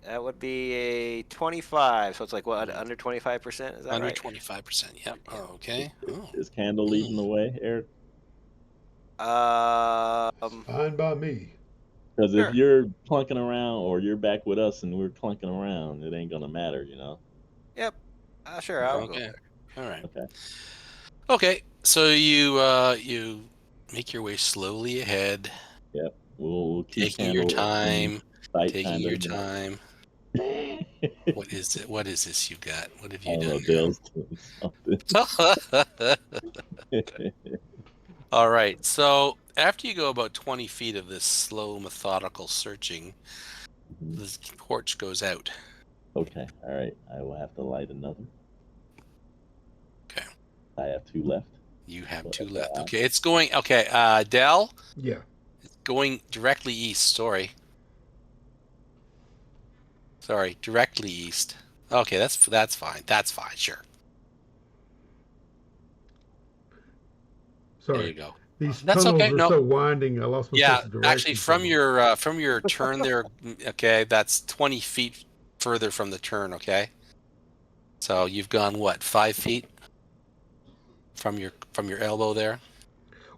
That would be a 25. So it's like what, under 25%? Is that under right? 25%? Yep. Yeah. Oh, okay. Oh. Is Candle leading the way, Eric? Fine by me. Because if Sure. you're clunking around or you're back with us and we're clunking around, it ain't gonna matter, you know. Yep. Sure, I'll go Okay. there. All right. Okay. Okay. So you make your way slowly ahead, Yep. We'll keep taking your Candle in time, sight, taking kind your of. You know. time. What is it? What is this you got? What have I you don't know. done Dale's doing something. now? All right. So after you go about 20 feet of this slow, methodical searching, the torch goes out. Okay. All right. I will have to light another. Okay. I have 2 left. You have So 2 left. FYI. Okay. It's going. Okay. Dell, Yeah. it's going directly east. Sorry. Directly east. Okay. That's fine. That's fine. Sure. There Sorry. you go. These That's tunnels okay. are No. so winding. I lost my Yeah. sense of Actually, direction from them. from your turn there. Okay. That's 20 feet further from the turn. Okay. So you've gone what? 5 feet from your elbow there.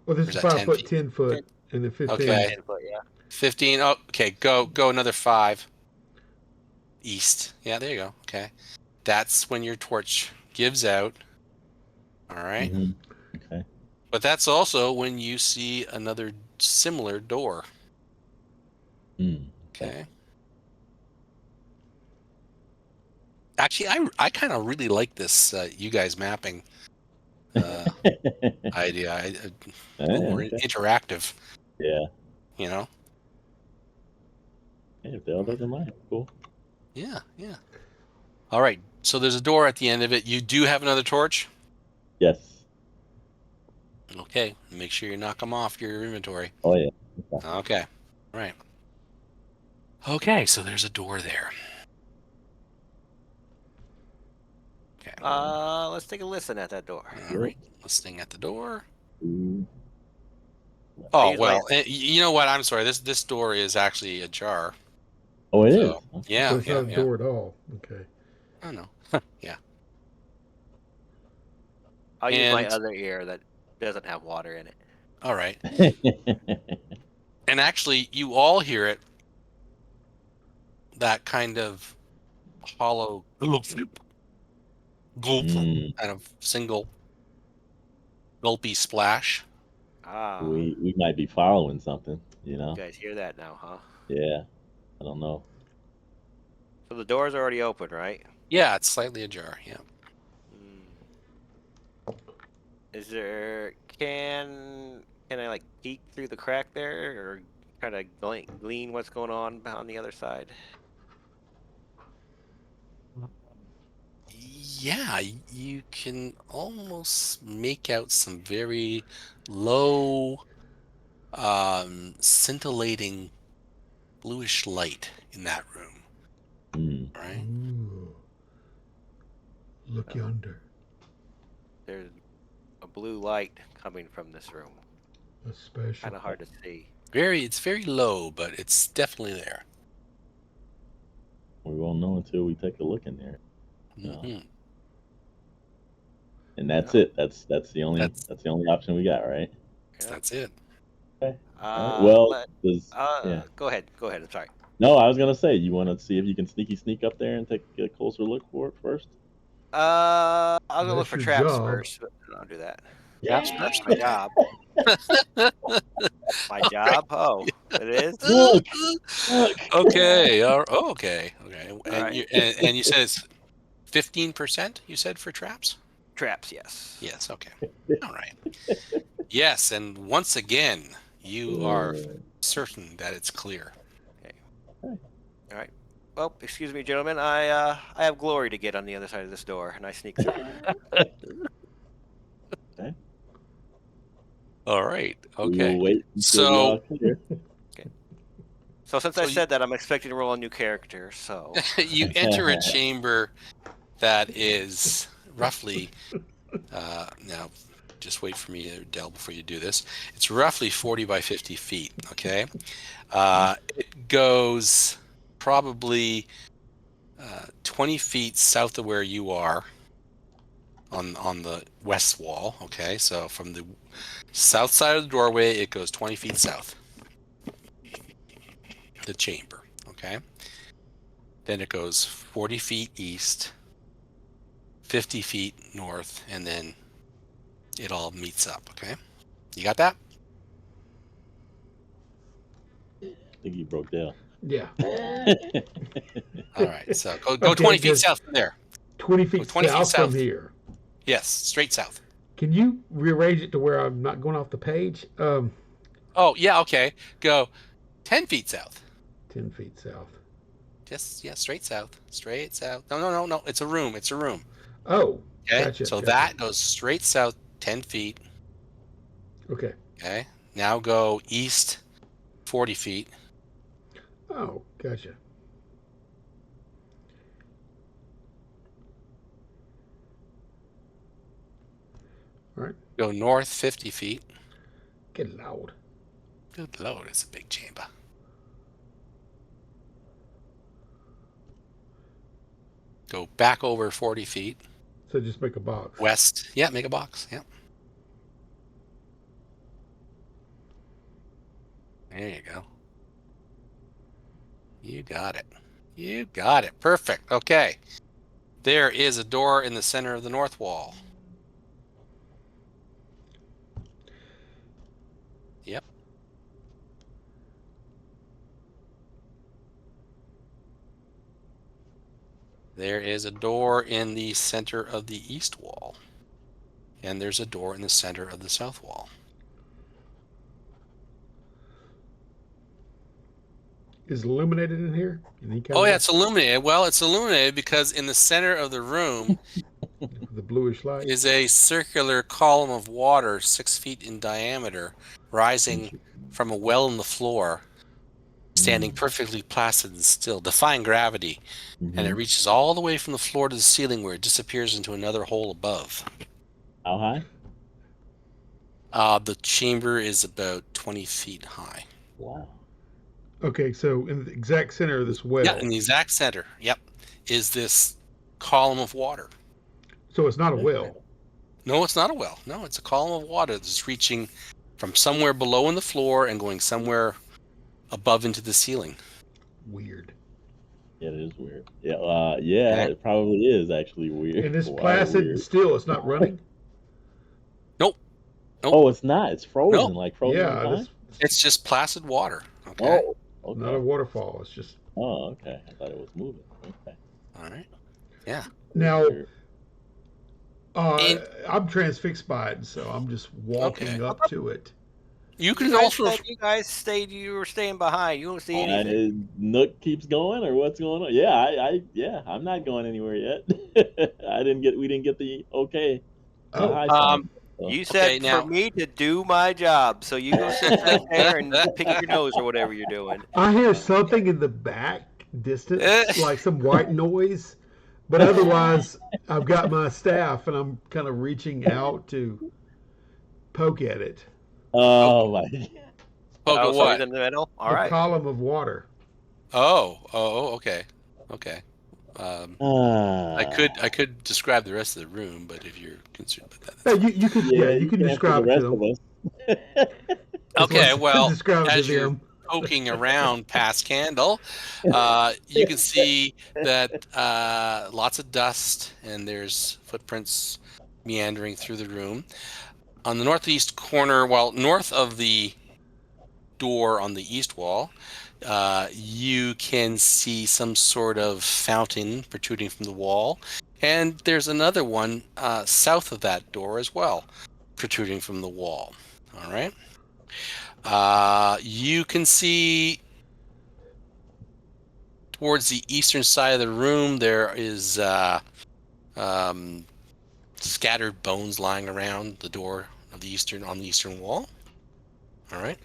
Well, Or this is is that 5 10 foot, feet? 10 foot, and then 15 Okay. is 10 foot, yeah. 15. Oh, okay. Go another 5 east. Yeah, there you go. Okay. That's when your torch gives out. All right. Mm-hmm. Okay. But that's also when you see another similar door. Mm. Okay. Actually, I kind of really like this you guys mapping idea. A little more Okay. interactive, Yeah. you know? Hey, if Dale doesn't mind, cool. Yeah, yeah. All right. So there's a door at the end of it. You do have another torch? Yes. Okay. Make sure you knock them off your inventory. Oh yeah. Okay. All right. Okay, so there's a door there. Okay. Let's take a listen at that door. All right. Listening at the door. Ooh. Oh usually- well, you know what? I'm sorry. This door is actually ajar. Oh, it is. So, yeah, So it's yeah, not a yeah. door at all. Okay. I know. Yeah. I'll use my And other ear that doesn't have water in it. all right. And actually, you all hear it. That kind of hollow, Mm, kind of single gulpy splash. Ah, we might be following something, you you know? guys hear that now, huh? Yeah. I don't know. So the door's already open, right? Yeah, it's slightly ajar. Yeah. Is there can I like peek through the crack there, or try to glean what's going on the other side? Yeah, you can almost make out some very low, scintillating bluish light in that room. Mm. Right? Ooh. Look Oh. yonder. There's a blue light coming from this room. A special. Kind of hard to see. It's very low, but it's definitely there. We won't know until we take a look in there. Hmm. And that's Yeah. it. That's the only option we got, right? Yeah. That's it. Okay. All right. Well, yeah. Go ahead. Go ahead. I'm sorry. No, I was gonna say, you want to see if you can sneak up there and take a closer look for it first? I'll go look That's for your traps job. first. But I'll do that. Traps That's first. my job. My job? Oh, it is. Look. Okay. Okay. All And right. you said it's 15%. You said for traps. Traps, yes. Yes. Okay. All right. Yes, and once again, you are certain that it's clear. All right. Well, excuse me, gentlemen. I have glory to get on the other side of this door, and I sneak through. Okay. All right. We Okay. will wait until So- you all clear. So since So I you- said that, I'm expecting to roll a new character. So You enter a chamber that is roughly now just wait for me to Dell before you do this. It's roughly 40 by 50 feet. Okay. It goes probably 20 feet south of where you are on the west wall. Okay, so from the south side of the doorway, it goes 20 feet south. The chamber. Okay. Then it goes 40 feet east, 50 feet north, and then it all meets up. Okay. You got that? I think you broke down. Yeah. All right. So go Okay, 20 feet just- south from there. 20 feet 20 feet south south. from here. Yes, straight south. Can you rearrange it to where I'm not going off the page? Oh, yeah, okay. Go 10 feet south. 10 feet south. Just, yeah, straight south. Straight south. No. It's a room. It's a room. Oh, Okay. gotcha. So gotcha. that goes straight south 10 feet. Okay. Okay. Now go east 40 feet. Oh, gotcha. All right. Go north 50 feet. Get loud. Good Lord, it's a big chamber. Go back over 40 feet. So just make a box. West. Yeah, make a box. Yeah. There you go. You got it. You got it. Perfect. Okay. There is a door in the center of the north wall. Yep. There is a door in the center of the east wall. And there's a door in the center of the south wall. Is it illuminated in here? Any kind Oh, of yeah, it's illuminated. Well, it's illuminated because in the center of the room the bluish light? is a circular column of water 6 feet in diameter rising from a well in the floor, standing perfectly placid and still, defying gravity. And it reaches all the way from the floor to the ceiling where it disappears into another hole above. How high? The chamber is about 20 feet high. Wow. Okay, so in the exact center of this well. Yeah, in the exact center, yep, is this column of water. So it's not a well. No, it's not a well. No, it's a column of water that's reaching from somewhere below in the floor and going somewhere above into the ceiling. Weird. Yeah, it is weird. Yeah, it probably is actually weird. And it's Why placid weird? and still. It's not running. Nope. Oh, it's not. It's frozen, Nope. like frozen in time. It's just placid water. Okay. Oh, okay. Not a waterfall. It's just. Oh, okay. I thought it was moving. Okay. All right. Yeah. Now, Weird. I'm transfixed by it, so I'm just walking up to it. You can You guys also. said you guys stayed. You were staying behind. You don't see anything. Nook keeps going, or what's going on? Yeah, I'm not going anywhere yet. We didn't get the okay. Oh, high sign. You said now- for me to do my job, so you go sit right there and pick your nose or whatever you're doing. I hear something in the back distance, like some white noise, but otherwise, I've got my staff and I'm kind of reaching out to poke at it. Oh my! Poke Oh, at so what? he's in the middle. All A right. column of water. Oh, okay. I could describe the rest of the room, but if you're concerned about that, Yeah, you can describe it to them. okay. Well, describe it as to you're them. poking around past Candle, you can see that lots of dust and there's footprints meandering through the room. On the northeast corner, north of the door on the east wall, you can see some sort of fountain protruding from the wall, and there's another one south of that door as well, protruding from the wall. All right. You can see towards the eastern side of the room there is scattered bones lying around the door of the eastern wall. All right.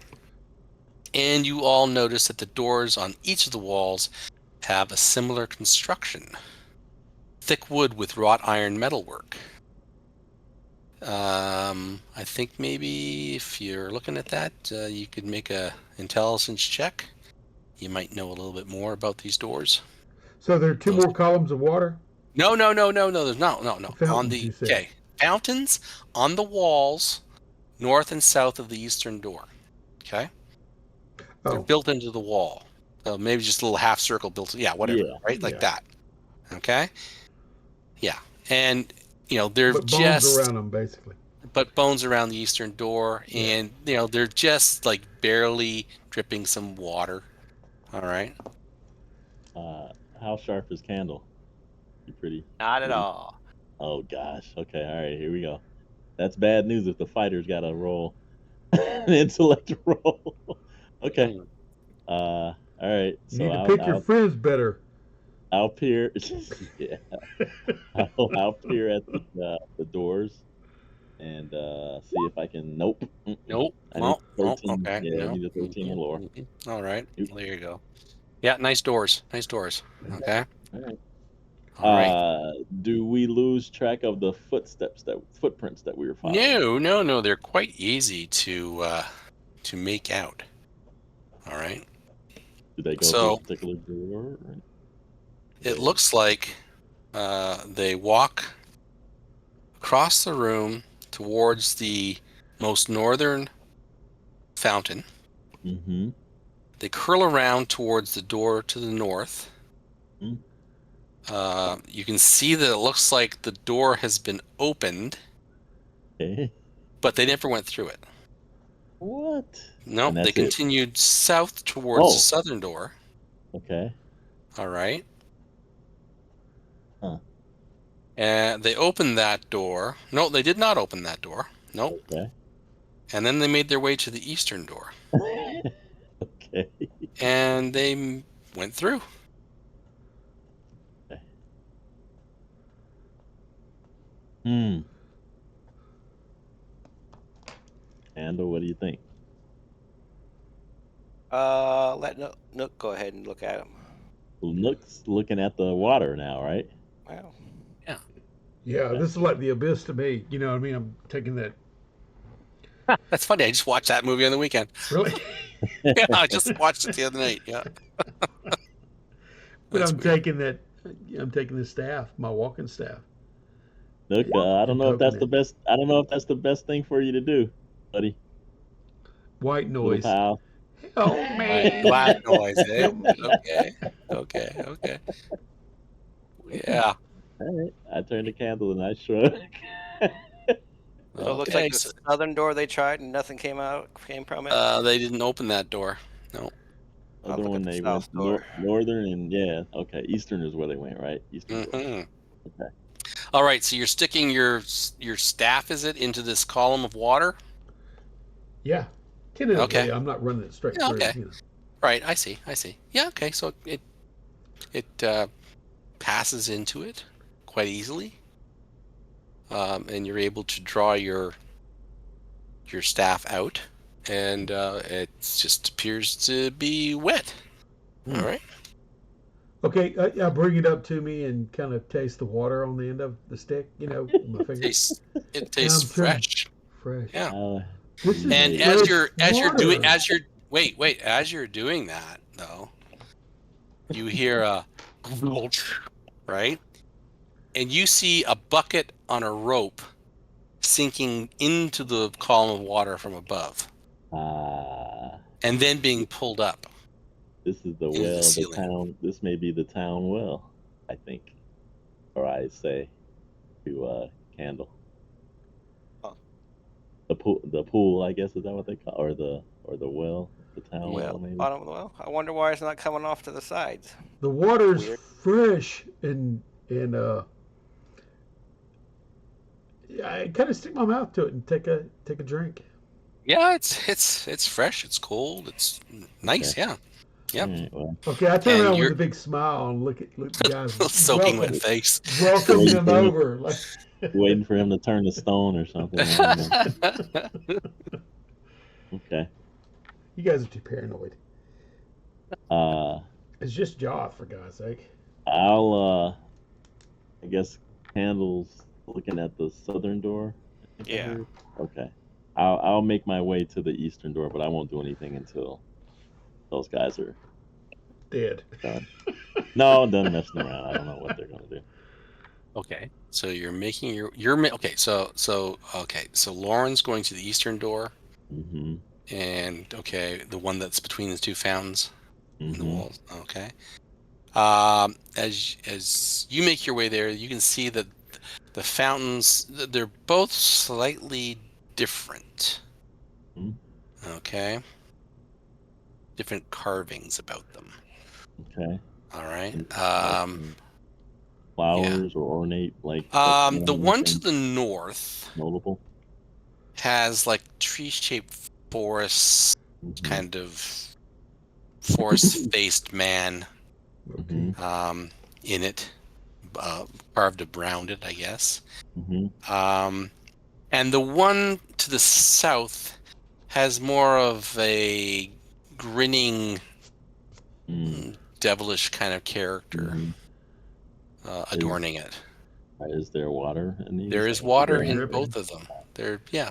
And you all notice that the doors on each of the walls have a similar construction. Thick wood with wrought iron metalwork. I think maybe if you're looking at that, you could make a intelligence check. You might know a little bit more about these doors. So there are two more columns of water? No. There's no. Fountains, you said. Fountains on the walls, north and south of the eastern door. Okay. They're built into the wall. So maybe just a little half circle built. Yeah, whatever. Yeah. Right, like that. Okay. Yeah, and they're But just bones around them, basically. But bones around the eastern door, and they're just like barely dripping some water. All right. How sharp is Candle? You pretty? Not at all. Oh gosh. Okay. All right. Here we go. That's bad news if the fighter's got to roll an intellect roll. Okay. All right. You need to pick your friends better. I'll peer. Yeah. I'll peer at the doors and see if I can. Nope. Nope. I need 13. Okay. Yeah, I need a 13 or lower. All right. There you go. Yeah, nice doors. Okay. All right. Do we lose track of the footprints that we were following? No. They're quite easy to make out. All right. Do they go to a particular door? Or... It looks like they walk across the room towards the most northern fountain. Mm-hmm. They curl around towards the door to the north. Mm-hmm. You can see that it looks like the door has been opened, but they never went through it. What? No, they continued south towards the southern door. Okay. All right. Huh. And they opened that door. No, they did not open that door. Nope. Okay. And then they made their way to the eastern door. Okay. And they went through. Okay. Andrew, what do you think? Let Nook go ahead and look at him. Well, Nook's looking at the water now, right? Wow. Yeah, this is like the abyss to me. You know what I mean? I'm taking that That's funny. I just watched that movie on the weekend. Really? Yeah, I just watched it the other night. Yeah. But That's I'm weird. taking that. I'm taking the staff, my walking staff. Look, I don't And know if that's poking the it. best. I don't know if that's the best thing for you to do, buddy. White Little noise. pal. Help me. Black noise, eh? Help me. Okay. Yeah. All right. I turned the candle and I shrug. So it looks Okay. like the southern door they tried and nothing came from it. They didn't open that door. No. I'll Other look one at the they south went door. northern and yeah, okay. Eastern is where they went, right? Eastern door. Mm-hmm. Okay. All right. So you're sticking your staff, is it, into this column of water? Yeah. Tentatively, Okay. I'm not running it straight Yeah, through. okay. You know. Right. I see. Yeah. Okay. So it passes into it quite easily, and you're able to draw your staff out, and it just appears to be wet. All right. Okay, I'll bring it up to me and kind of taste the water on the end of the stick. You know, with my finger. It tastes I'm trying- fresh. Fresh. Yeah. This is And fresh as you're doing water. as you're doing that though, you hear a right, and you see a bucket on a rope sinking into the column of water from above, and then being pulled up. This is the into the well, the ceiling. town. This may be the town well, I think, or I say to Candle. Huh. The pool, I guess, is that what they call, or the well, the town well, Well, maybe. bottom of the well. I wonder why it's not coming off to the sides. The water's Weird. fresh and I kind of stick my mouth to it and take a drink. Yeah, it's fresh. It's cold. It's nice. Okay. Yeah. Yep. All right, well, Okay, I turn And around you're- with a big smile and look at the guys. Soaking welcome, wet face. welcome them over. Like, waiting for him to turn to stone or something. I don't know. Okay. you guys are too paranoid. It's just Joth, for God's sake. I'll I guess Candle's looking at the southern door. I think I Yeah. heard. Okay. I'll make my way to the eastern door, but I won't do anything until those guys are Dead. done. No, done messing around. I don't know what they're gonna do. Okay. So you're making okay. So Lauren's going to the eastern door, Mm-hmm. and okay, the one that's between the two fountains in the Mm-hmm. walls. Okay. As you make your way there, you can see that the fountains, they're both slightly different. Mhm. Okay. Different carvings about them. Okay. All right. Flowers or ornate, like The one to the north notable. has like tree-shaped forests, Mhm. kind of forest-faced man Mhm. in it, carved around it, I guess. Mhm. And the one to the south has more of a grinning, devilish kind of character adorning it. Is there water in these? There is water They're in dripping. both of them.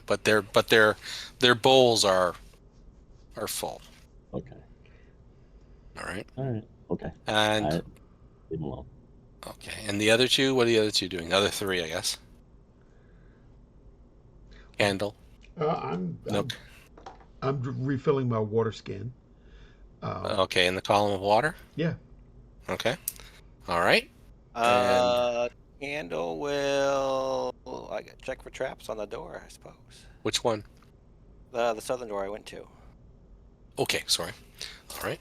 But their bowls are full. Okay. All right. All right. Okay. And All right. Leave them alone. okay. And the other two, what are the other two doing? The other three, I guess. Candle. I'm Nook. refilling my water skin. Okay, in the column of water. Yeah. Okay. All right. Candle will. I got check for traps on the door, I suppose. Which one? The southern door I went to. Okay. Sorry. All right.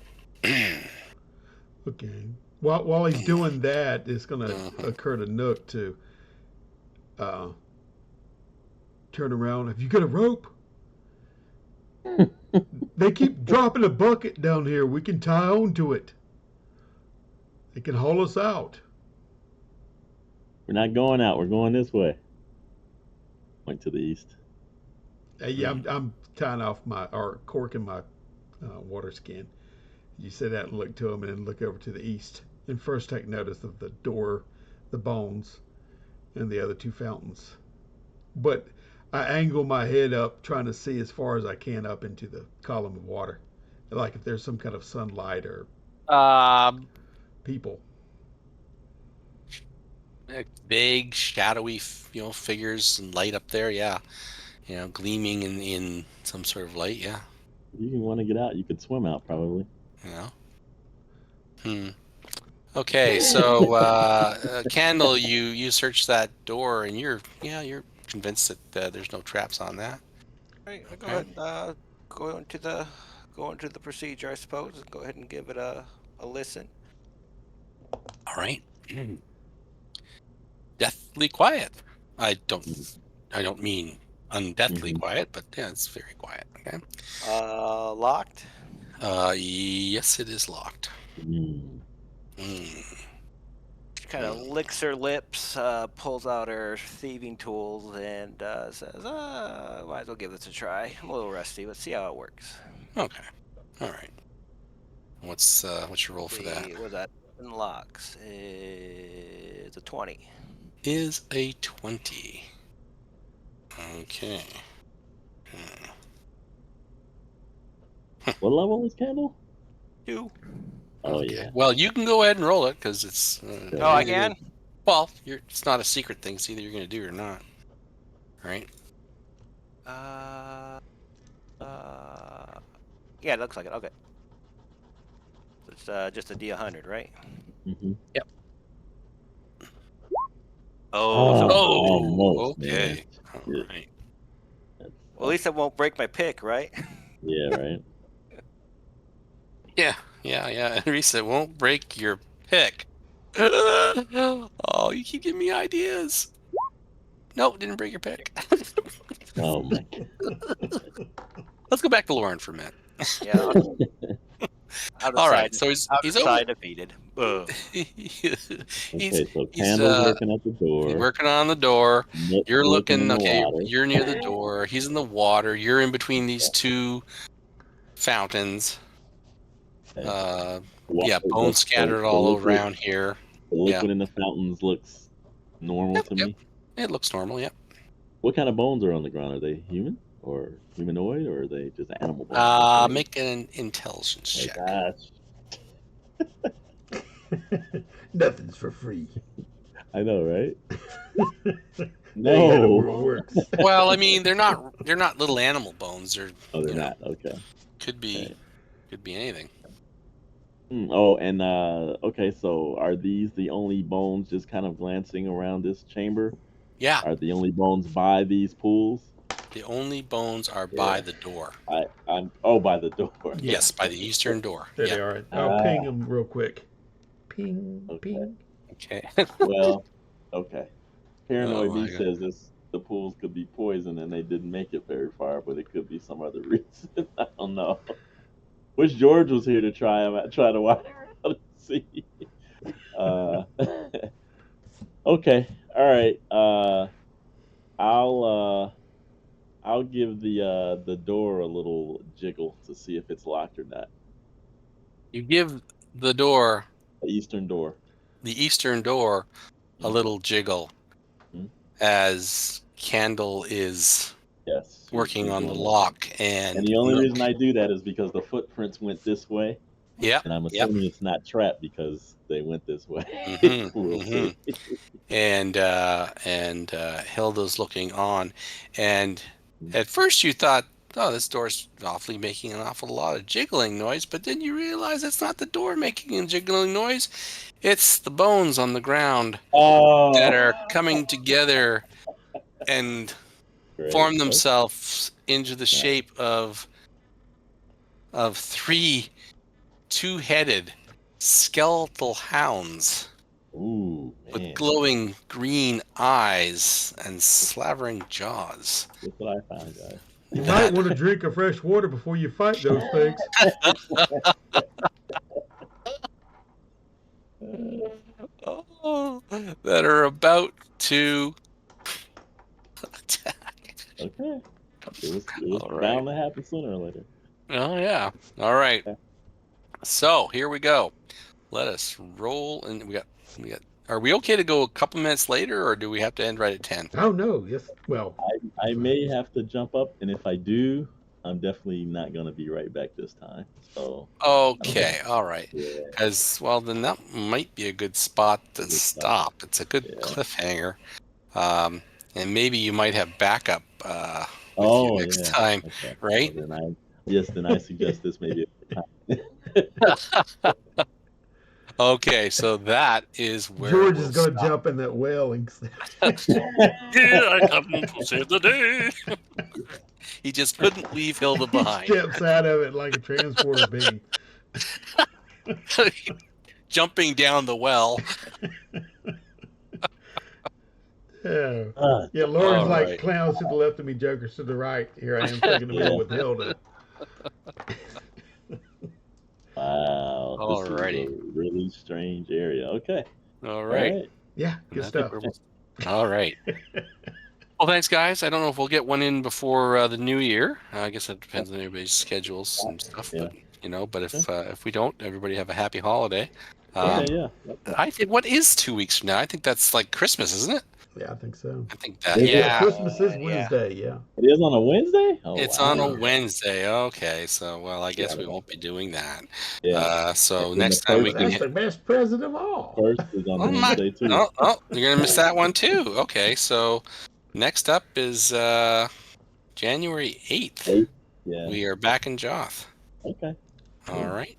Okay. While he's doing that, it's going to occur to Nook to turn around. Have you got a rope? They keep dropping a bucket down here. We can tie on to it. They can haul us out. We're not going out. We're going this way. Point to the east. Yeah, I'm tying off corking my water skin. You say that and look to him, and then look over to the east, and first take notice of the door, the bones, and the other two fountains. But I angle my head up, trying to see as far as I can up into the column of water, like if there's some kind of sunlight or people. Vague, shadowy, figures and light up there. Yeah, gleaming in some sort of light. Yeah. You can want to get out. You could swim out, probably. Okay, so Candle, you search that door, and you're convinced that there's no traps on that. Right, I'll go ahead and go into the procedure, I suppose, and go ahead and give it a listen. All right. Deathly quiet. I don't mean undeathly quiet, but yeah, it's very quiet. Okay. Locked. Yes, it is locked. She kind of licks her lips, pulls out her thieving tools, and says, might as well give this a try. I'm a little rusty. Let's see how it works. Okay. All right. What's your roll for that? What was that? Locks is a 20. Is a 20. Okay. What level is Candle? 2. Oh, okay. yeah. Well, you can go ahead and roll it because it's. Oh, I can? Well, it's not a secret thing. It's either you're going to do it or not. Right? Yeah, it looks like it. Okay. It's just a D100, right? Mm-hmm. Yep. Almost, okay. man. All right. Well, at least it won't break my pick, right? Yeah, right. Yeah. Risa, it won't break your pick. Oh, you keep giving me ideas. Nope, didn't break your pick. Oh my god. Let's go back to Lauren for a minute. Yeah. All right, so he's defeated. he's So Candle's working at the door. He's working on the door. Nope, You're looking. in the Okay, water. you're near the door. He's in the water. You're in between these two fountains. Bones scattered all around here. The liquid in the fountains looks normal to me. It looks normal. Yep. What kind of bones are on the ground? Are they human or humanoid, or are they just animal bones? Make an intelligence check. Gosh. Nothing's for free. I know, right? No. No. Works. Well, I mean, they're not little animal bones. They're Not. Okay. Could be anything. Oh, and okay, so are these the only bones just kind of glancing around this chamber? Yeah. Are the only bones by these pools? The only bones are by the door. I'm by the door. Yes, by the eastern door. There they are. I'll ping them real quick. Ping, ping. Okay. Well, okay. Paranoid Oh, my B says the pools could be poison and they didn't make it very far, but it could be some other reason. I don't know. Wish George was here to try to watch out and see. Okay. All right. I'll give the door a little jiggle to see if it's locked or not. You give the door, The eastern door, a little jiggle as Candle is working on the lock, and the only reason I do that is because the footprints went this way. Yeah. And I'm assuming it's not trapped because they went this way. We'll see. And Hilda's looking on, and at first you thought, oh, this door's awfully making an awful lot of jiggling noise, but then you realize it's not the door making a jiggling noise. It's the bones on the ground that are coming together and form themselves into the shape of three two-headed skeletal hounds. Ooh, man. With glowing green eyes and slavering jaws. That's what I found, guys. You might want to drink a fresh water before you fight those things. That are about to attack. Okay. It was bound to happen sooner or later. Oh, yeah. All right. Okay. So, here we go. Let us roll. And we got. Are we okay to go a couple minutes later, or do we have to end right at 10? Oh, no. Yes. Well, I may have to jump up, and if I do, I'm definitely not going to be right back this time. So Okay, all right. yeah, Because, well, then that might be a good spot to Good spot. stop. It's a good Yeah. cliffhanger. And maybe you might have backup with you Oh next yeah. time, Okay. right? Well, then I suggest this maybe a time. Okay, so that is where George we'll is going to stop. jump in that well and Here I come to save the day. He just couldn't leave Hilda he behind. steps out of it like a transporter beam. Jumping down the well. Yeah. Ah, Yeah, Laura's All like right. clowns to the left of me, jokers to the right. Here I am stuck in the middle Yeah. with Hilda. wow, this is Alrighty. a really strange area. Okay. All All right. right. Yeah, And good I think stuff. all right. Well, thanks, guys. I don't know if we'll get one in before the new year. I guess that depends on everybody's schedules and stuff. Yeah. But if we don't, everybody have a happy holiday. Okay. Yeah. I think what is 2 weeks from now? I think that's like Christmas, isn't it? Yeah, I think so. I think that. Is it? Yeah, Christmas is Yeah. Wednesday, yeah. It is on a Wednesday. Oh, it's wow. on a Wednesday. Okay, so well, I guess we Yeah. won't be doing that. Yeah. So And next the time we first- can. That's the best present of all. First is on Oh, my- Wednesday too. Oh, you're gonna miss that one too. Okay, so next up is January 8th. Yeah. We are back in Joth. Okay. All right.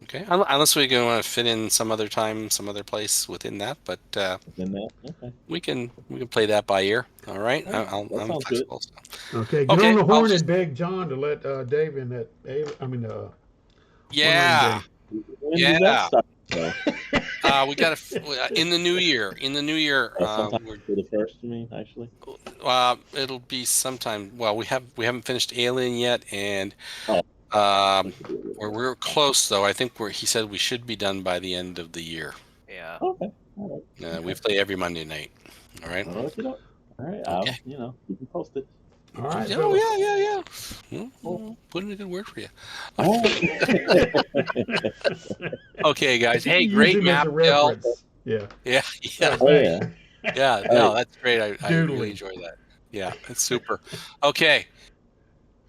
Okay. Unless we want to fit in some other time, some other place within that, but Then that. Okay. we can play that by ear. All right. That I'm sounds flexible. So. Okay, get Okay, on the I'll horn just- and beg John to let Dave in that. Yeah. When Yeah. does that start? So, We got to in the new year. In the new year, sometime for the first, you mean, actually? it'll be sometime. Well, we haven't finished Alien yet, and Oh. we're close though. I think he said we should be done by the end of the year. Yeah. Okay. All right. We play every Monday night. All right. All right. Okay. I'll keep you posted. All right. Oh fellas. yeah. Put in a good word for you. Oh. Okay, guys. Hey, Use great him as map, a Del. reference. Yeah. Yeah. Oh, yeah. Yeah. No, that's great. I Doodling. really enjoy that. Yeah, it's super. Okay.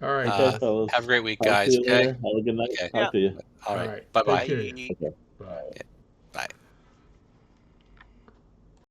All right. Okay, fellas. Have a great week, Talk to guys. you Okay. later. Have a good night. Okay. Talk to you. All All right. right. Bye-bye. Take care. Bye. Bye.